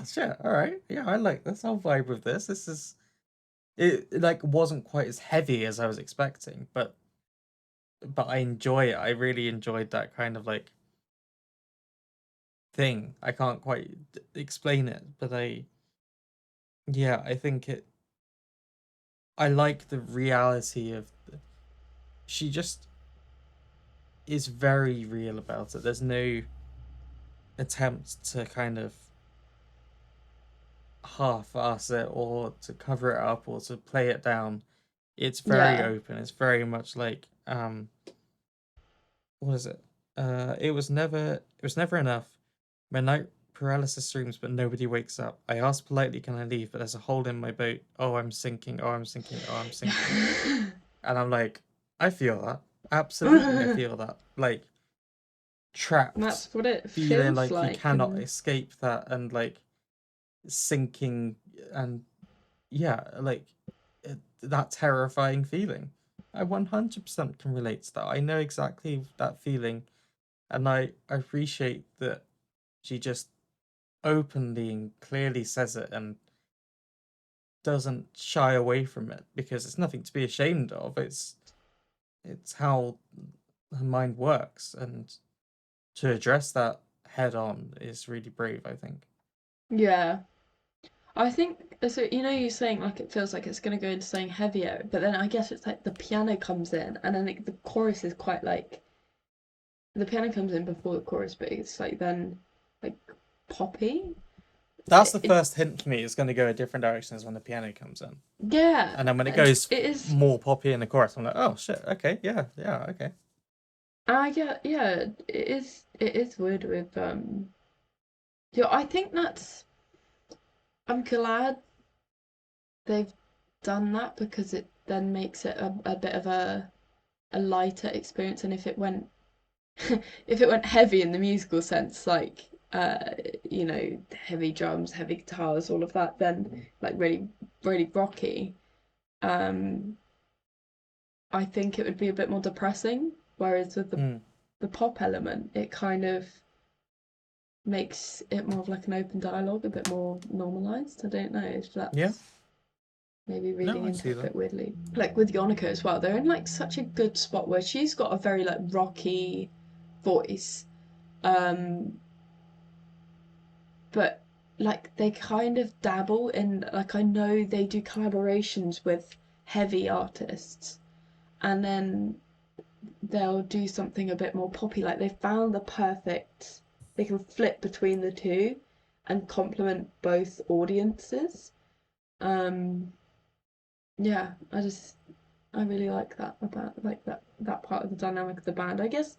shit, all right. Yeah, I like this. I'll vibe with this. This is it like wasn't quite as heavy as I was expecting, but I enjoy it. I really enjoyed that kind of like thing. I can't quite explain it, but yeah, I think I like the reality of she just is very real about it. There's no attempt to kind of half-ass it or to cover it up or to play it down. It's very yeah. open. It's very much like what is it? It was never enough. My night paralysis streams, but nobody wakes up. I ask politely, can I leave? But there's a hole in my boat. Oh, I'm sinking. Oh, I'm sinking. Oh, I'm sinking. And I'm like, I feel that. Absolutely, I feel that. Like trapped, That's what it feeling feels like you like, cannot and escape that, and like sinking, and yeah, like that terrifying feeling. I 100% can relate to that. I know exactly that feeling, and I appreciate that she just openly and clearly says it and doesn't shy away from it because it's nothing to be ashamed of. It's how her mind works, and to address that head on is really brave, I think. yeah. I think so. You're saying like it feels like it's gonna go into something heavier, but then I guess it's like the piano comes in, and then the chorus is quite like the piano comes in before the chorus, but it's like then like poppy. That's the It first hint for me. It's going to go a different direction as when the piano comes in. yeah, And then when it and goes it is. more poppy in the chorus, I'm like, oh shit, okay, yeah, yeah, okay. I get yeah, it is weird with yeah. I think that's. I'm glad they've done that because it then makes it a bit of a lighter experience, and if it went if it went heavy in the musical sense, like heavy drums, heavy guitars, all of that, then like really, really rocky, um, I think it would be a bit more depressing. Whereas with the Hmm. the pop element, it kind of makes it more of like an open dialogue, a bit more normalized. I don't know if Yeah, that's maybe no, reading I into see it a that. bit weirdly. Like with Yonica as well, they're in like such a good spot where she's got a very like rocky voice. Um, but like they kind of dabble in, like, I know they do collaborations with heavy artists, and then they'll do something a bit more poppy. Like they found the perfect, they can flip between the two and complement both audiences. Um, yeah, I really like that about, like, that part of the dynamic of the band. I guess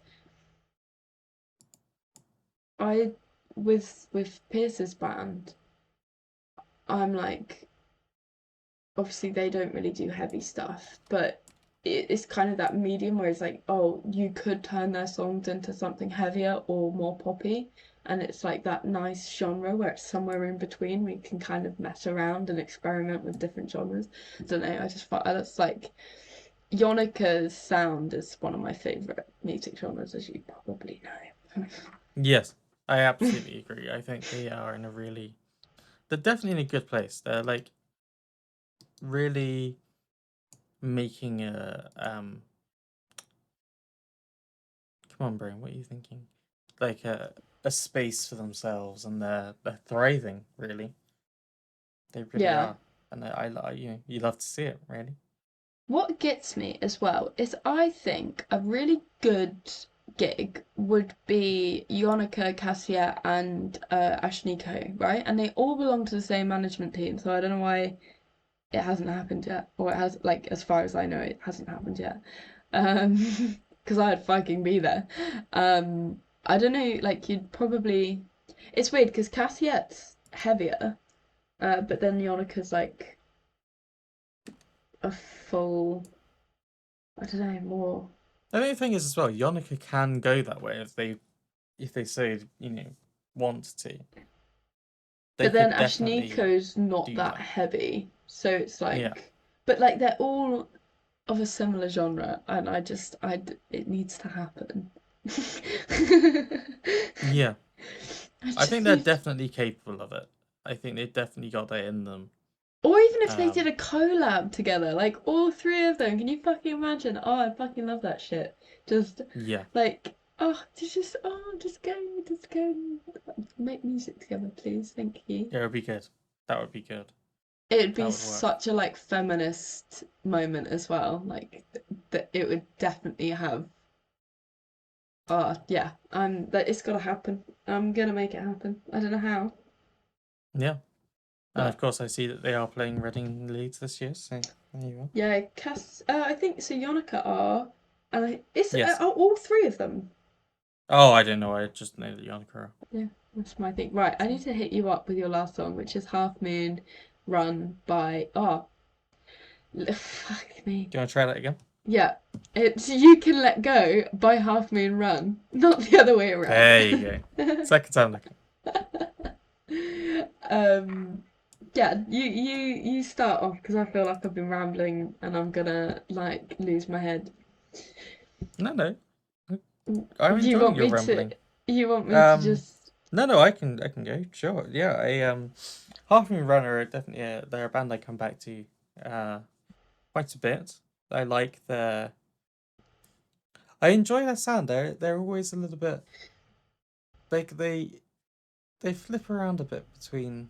I with Pierce's band, I'm like, obviously they don't really do heavy stuff, but it's kind of that medium where it's like, oh, you could turn their songs into something heavier or more poppy, and it's like that nice genre where it's somewhere in between where you can kind of mess around and experiment with different genres. I don't know, I just thought that's like, Yonika's sound is one of my favorite music genres, as you probably know. Yes, I absolutely agree. I think they are in a really, they're definitely in a good place. They're like really making come on, brain, what are you thinking? Like a space for themselves, and they're thriving. Really, they really Yeah. are, and you love to see it. Really. What gets me as well is, I think a really good gig would be Yonika, Cassia, and Ashniko, right? And they all belong to the same management team, so I don't know why it hasn't happened yet, or it has, like, as far as I know, it hasn't happened yet. Because I'd fucking be there. I don't know, like, you'd probably. It's weird because Cassiette's heavier, but then Yonika's like a full. I don't know, more. The only thing is as well, Yonica can go that way if they so want to. They But then could definitely Ashniko's not do that that. heavy, so it's Yeah, like. But like they're all of a similar genre, and it needs to happen. yeah. I I just think they're need. definitely capable of it. I think they've definitely got that in them. Or even if they did Um, a collab together, like all three of them. Can you fucking imagine? Oh, I fucking love that shit. Just yeah, like, just go, make music together, please. Thank you. it would be good. That would be good. It would be That would work. such a, like, feminist moment as well. Like that, it would definitely have. Oh yeah, that it's gotta happen. I'm gonna make it happen. I don't know how, Yeah, and of but course I see that they are playing Reading Leeds this year. So there you go. yeah, Cass. I think so. Yonica are, and Yes. are all three of them. Oh, I don't know. I just know that Yonica. Yeah, that's my thing. Right, I need to hit you up with your last song, which is Half Moon Run by. Fuck me. Do you want to try that again? Yeah, it's You Can Let Go by Half Moon Run, not the other way around. There you go. Second time looking. um, yeah, you start off because I feel like I've been rambling and I'm gonna, like, lose my head. No, no. I'm Do you enjoying want your me to? rambling. You want me to Um, just? no, I can go. Sure. Yeah, Half Moon Runner are definitely they're a band I come back to uh quite a bit. I like their I enjoy their sound. They're always a little bit like they flip around a bit between.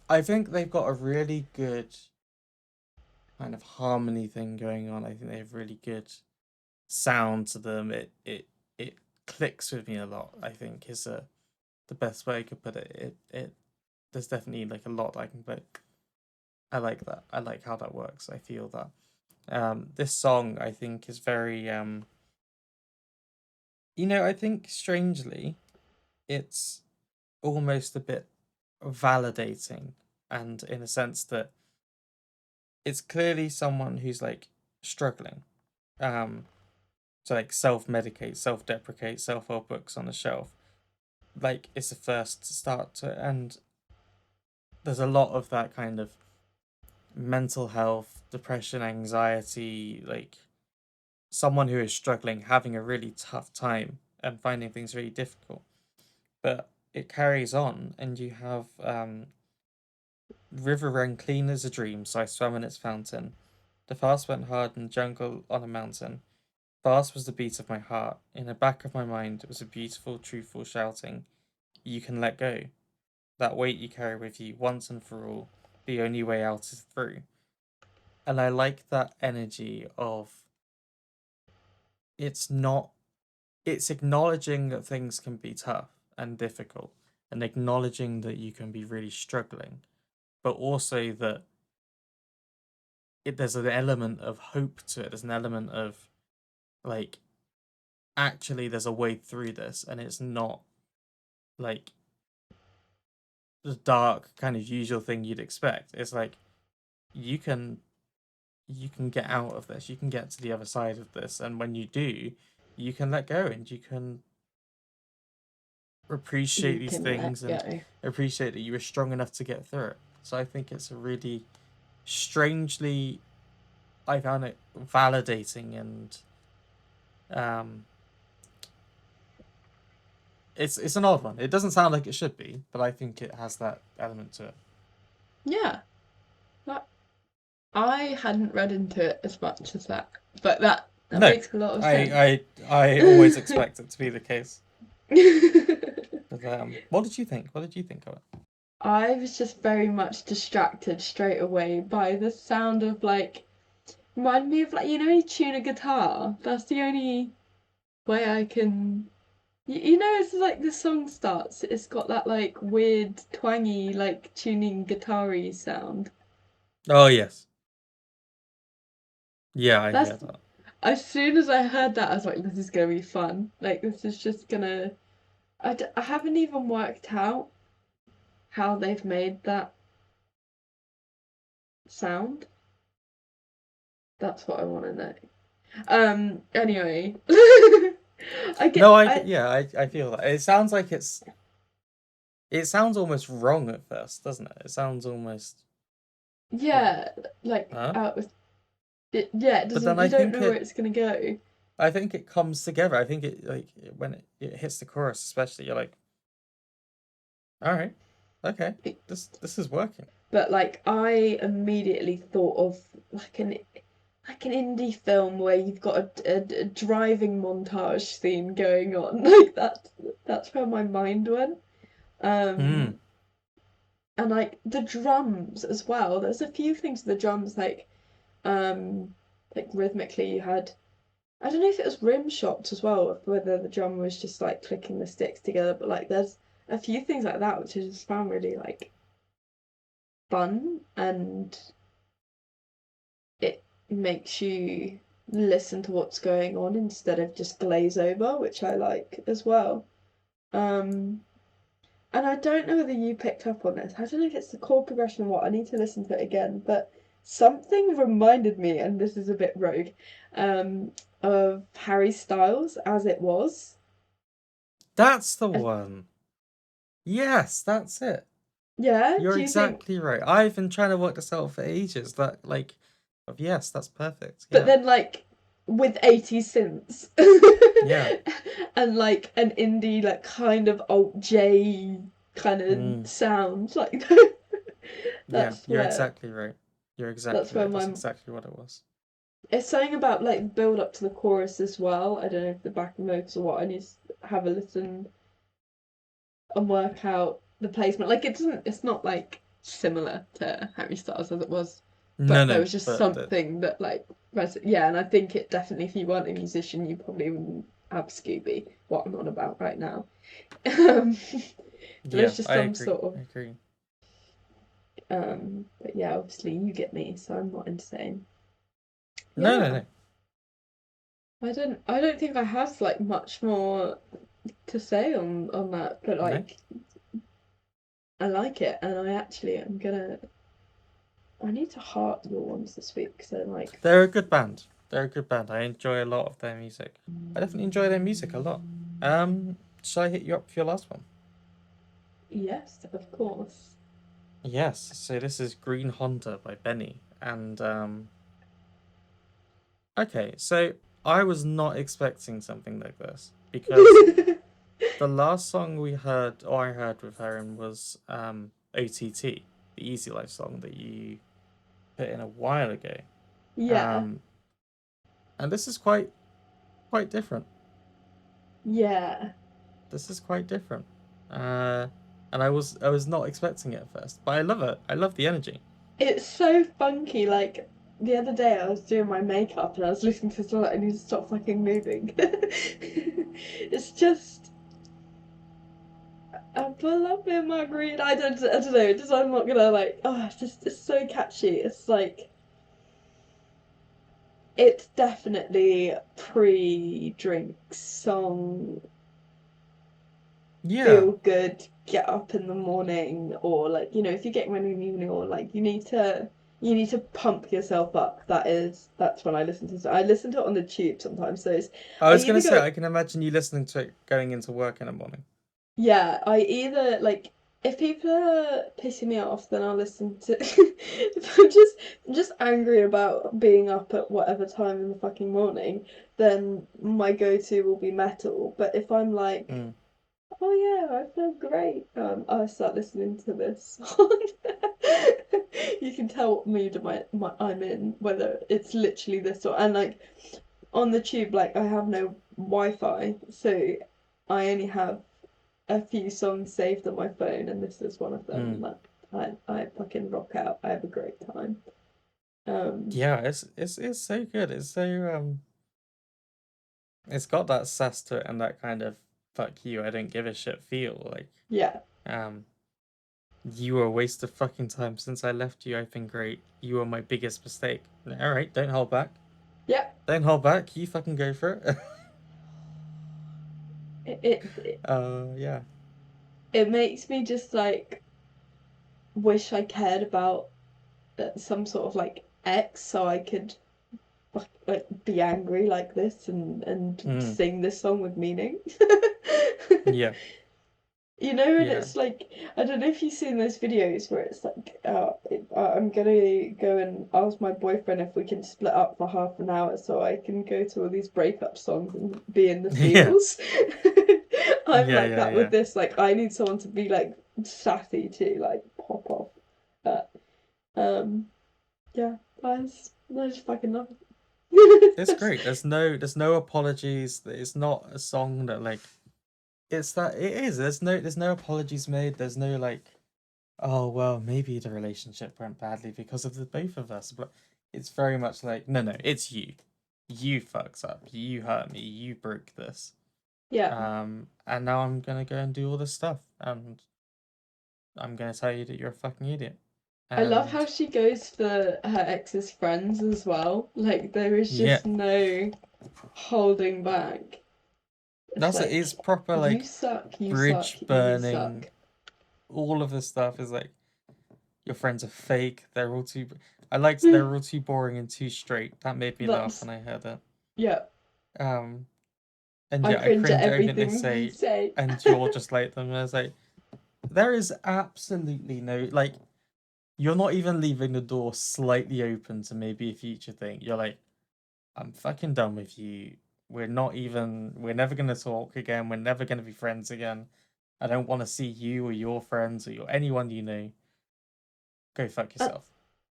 I think they've got a really good kind of harmony thing going on. I think they have really good sound to them. It clicks with me a lot. I think is the best way I could put it. It there's definitely like a lot I can put. I like that. I like how that works. I feel that. This song I think is very I think strangely it's almost a bit validating, and in a sense that it's clearly someone who's like struggling to like self-medicate, self-deprecate, self-help books on the shelf. Like it's the first start to, and there's a lot of that kind of mental health, depression, anxiety, like someone who is struggling, having a really tough time and finding things really difficult. But it carries on, and you have river ran clean as a dream, so I swam in its fountain. The fast went hard in the jungle on a mountain. Fast was the beat of my heart. In the back of my mind was a beautiful, truthful shouting. you can let go. That weight you carry with you once and for all. The only way out is through. And I like that energy of it's not it's acknowledging that things can be tough and difficult and acknowledging that you can be really struggling, but also that there's an element of hope to it. There's an element of like actually there's a way through this and it's not like the dark kind of usual thing you'd expect. It's like you can get out of this. You can get to the other side of this, and when you do, you can let go and you can appreciate You these can things let and go. appreciate that you were strong enough to get through it. So I think it's a really strangely, I found it validating and um it's an odd one. It doesn't sound like it should be, but I think it has that element to it. Yeah. That, I hadn't read into it as much as that, but that No, makes a lot of sense. I always expect it to be the case. But what did you think? What did you think of it? I was just very much distracted straight away by the sound of like remind me of like you tune a guitar. That's the only way I can. It's like the song starts. It's got that like weird twangy like tuning guitar-y sound. Oh yes, yeah, I That's hear that. as soon as I heard that, I was like, this is gonna be fun. Like this is just gonna. I haven't even worked out how they've made that sound. That's what I want to know. Anyway, I No, get I I feel that. It sounds like it sounds almost wrong at first, doesn't it? It sounds almost like, yeah, like huh? out with it. Yeah, it But doesn't. then You don't know where it's gonna go. I think it comes together. I think it like when it hits the chorus, especially, you're like, all right, okay, this is working. But like I immediately thought of like an indie film where you've got a driving montage scene going on. Like that's where my mind went. Hmm. Um, and like the drums as well. There's a few things with the drums like rhythmically you had. I don't know if it was rim shots as well, whether the drum was just like clicking the sticks together, but like there's a few things like that which I just found really like fun and it makes you listen to what's going on instead of just glaze over, which I like as well. Um, and I don't know whether you picked up on this. I don't know if it's the chord progression or what. I need to listen to it again, but something reminded me, and this is a bit rogue, um, of Harry Styles as it was. That's the one. Yes, that's it. Yeah, You're do you think? exactly right. I've been trying to work this out for ages. That like, yes, that's perfect. But Yeah, then like with 80s synths yeah, and like an indie like kind of alt J kind of mm, sound like yeah. that's You're where exactly right. You're that's exactly where right. That's my exactly what it was. it's something about like build up to the chorus as well. I don't know if the backing vocals or what. I need to have a listen and work out the placement. Like it's not like similar to Harry Styles as it was, No, but there no, was just but the something that like yeah, and I think it definitely if you weren't a musician you probably wouldn't have Scooby, what I'm on about right now. Um, yeah, there's just I some agree. sort of I agree. but yeah, obviously you get me, so I'm not insane. No, no, Yeah. no, I don't think I have like much more to say on that, but no. like I like it and I actually am gonna I need to heart your ones this week because I like They're a good band. They're a good band. I enjoy a lot of their music. I definitely enjoy their music a lot. Shall I hit you up for your last one? yes, of course. Yes. So this is Green Honda by Benny, and okay. So I was not expecting something like this because the last song we heard, or I heard with her, was OTT, the Easy Life song that you put in a while ago. Yeah, Um, and this is quite different. yeah. This is quite different. And I was not expecting it at first, but I love it. I love the energy. It's so funky. Like the other day, I was doing my makeup and I was listening to song. I need to stop fucking moving. It's just I pull up in my green. I don't know. It's just I'm not gonna like. Oh, it's so catchy. It's like it's definitely pre-drink song. Yeah, Feel good. Get up in the morning, or like if you're getting ready in the evening, or like you need to pump yourself up. That's when I listen to it. I listen to it on the tube sometimes. So I I was gonna either say go I can imagine you listening to it going into work in the morning. Yeah, I either like if people are pissing me off, then I'll listen to. If I'm just angry about being up at whatever time in the fucking morning, then my go-to will be metal. But if I'm like, Mm. oh yeah, I feel great, I start listening to this song. You can tell what mood I'm in, whether it's literally this or and like on the tube, like I have no Wi-Fi, so I only have a few songs saved on my phone, and this is one of them. Mm. That I fucking rock out. I have a great time. Um, Yeah, it's so good. It's so it's got that sass to it and that kind of fuck you, I don't give a shit feel. Like, yeah, um, you were a waste of fucking time since I left you. I've been great. You were my biggest mistake. All right, don't hold back. yeah. Don't hold back. You fucking go for it. It it Yeah. it makes me just like wish I cared about some sort of like ex, so I could like be angry like this and Mm. sing this song with meaning. Yeah. And Yeah. it's like I don't know if you've seen those videos where it's like, I'm gonna go and ask my boyfriend if we can split up for half an hour so I can go to all these breakup songs and be in the Yeah. feels. I'm Yeah. like Yeah. that with Yeah. this. Like I need someone to be like sassy to like pop off. But yeah, I just fucking love It's it. great. There's no apologies. It's not a song that like it's that it is. There's no apologies made. There's no like, oh well, maybe the relationship went badly because of the both of us. But it's very much like, no, it's you. You fucked up. You hurt me. You broke this. Yeah. And now I'm gonna go and do all this stuff, and I'm gonna tell you that you're a fucking idiot. I love how And she goes for her ex's friends as well. Like there is yeah, just no holding back. It's that's it. It's like proper you like suck, you suck, bridge you burning. suck. All of this stuff is like your friends are fake. They're all too. I liked they're all too boring and too straight. That made me laugh That's when I heard it. yeah. Um, and I yeah, I cringe at cringe at everything they everything you say, say. and you're just like them. And I was like, there is absolutely no like. You're not even leaving the door slightly open to maybe a future thing. You're like, I'm fucking done with you. We're not even. We're never gonna talk again. We're never gonna be friends again. I don't want to see you or your friends or anyone you know. Go fuck And yourself.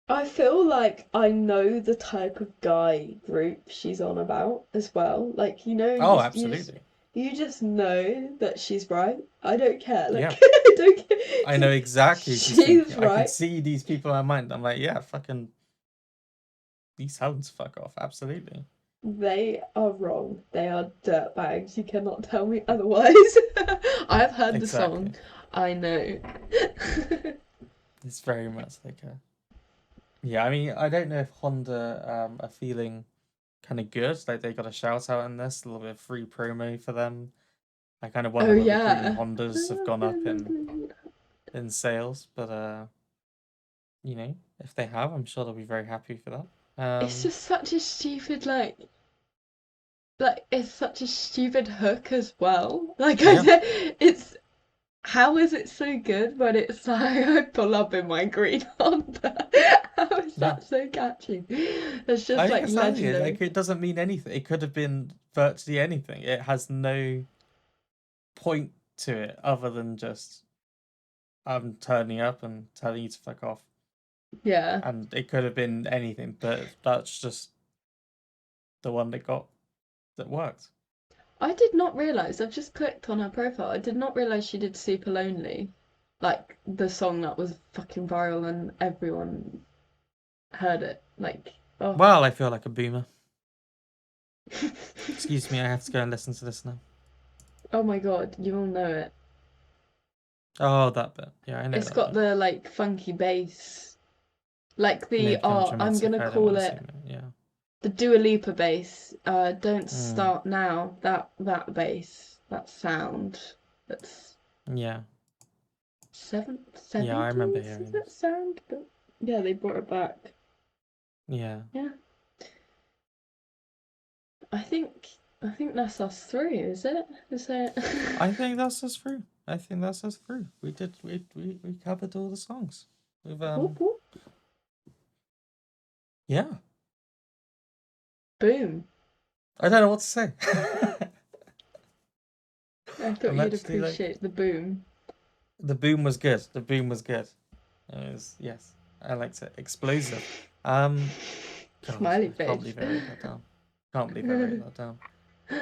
I feel like I know the type of guy group she's on about as well. Like Oh, you just absolutely. you just know that she's right. I don't care. Yeah. Like I don't I know care. exactly who she's She's thinking. I can right. see these people in my mind. I'm like, yeah, fucking these hounds fuck off. Absolutely. They are wrong. They are dirtbags. You cannot tell me otherwise. I've heard the song. Exactly. I know. It's very much like a yeah, I mean, I don't know if Honda are feeling kind of good. Like they got a shout out in this, a little bit of free promo for them. I kind of Oh wonder whether green yeah. Hondas have gone up in sales, but if they have, I'm sure they'll be very happy for that. It's just such a stupid like it's such a stupid hook as well. Like I Yeah, don't, it's how is it so good when it's like I pull up in my green Honda? How is yeah. that so catchy? It's I just think like that's the thing. legendary. Like it doesn't mean anything. It could have been virtually anything. It has no point to it other than just I'm turning up and telling you to fuck off. Yeah. And it could have been anything, but that's just the one that worked. I did not realise, I've just clicked on her profile, I did not realise she did Super Lonely. Like, the song that was fucking viral and everyone heard it. Like, oh. Well, I feel like a boomer. Excuse me, I have to go and listen to this now. Oh my god, you all know it. Oh, that bit. Yeah, I know It's that got bit. the, like, funky bass. Like No the, I'm dramatic, gonna I don't want call to see it it. Yeah. the Dua Lipa bass. Don't Mm, start now. That bass, that sound. That's yeah. Yeah, I remember 70s, is hearing it this. sound? But yeah, they brought it back. Yeah. Yeah. I think I think that's us three, is it? Is it? I think that's us through. I think that's us through. We covered all the songs. We've Whoop, whoop. yeah. Boom. I don't know what to say. I thought I'm you'd actually like appreciate the boom. the boom was good. The boom was good. It was yes. I liked it. Explosive. God, Smiley I can't face. believe I wrote that down. Can't believe I wrote that down.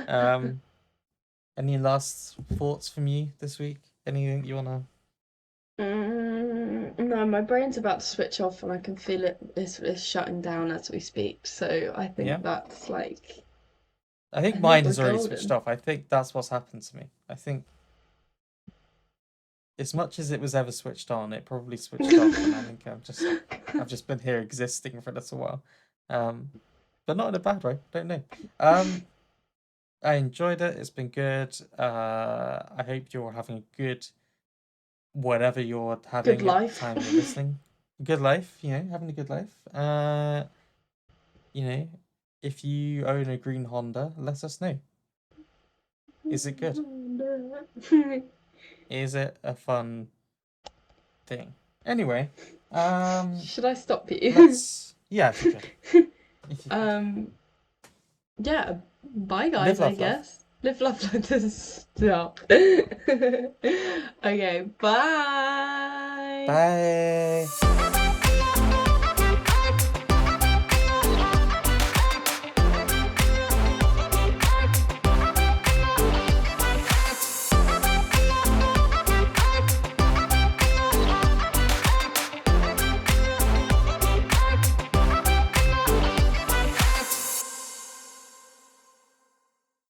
Um any last thoughts from you this week? Anything you wanna No, my brain's about to switch off and I can feel it's shutting down as we speak. So I Yeah? think that's like, I I think think mine we're has already switched golden. off. I think that's what's happened to me. I think as much as it was ever switched on, it probably switched off, and I think I've just been here existing for a little while, um, but not in a bad way. Don't know. Um, I enjoyed it. It's been good. I hope you're having a good whatever you're Good having at the life. time you're listening. Good life, having a good life. You know, if you own a green Honda, let us know. Is it good? Is it a fun thing? Anyway, Should I stop you? let's if you could. If you could. um, yeah, bye Live, guys, I love, love. guess. Live, love, like this. Stop. Okay, bye. Bye.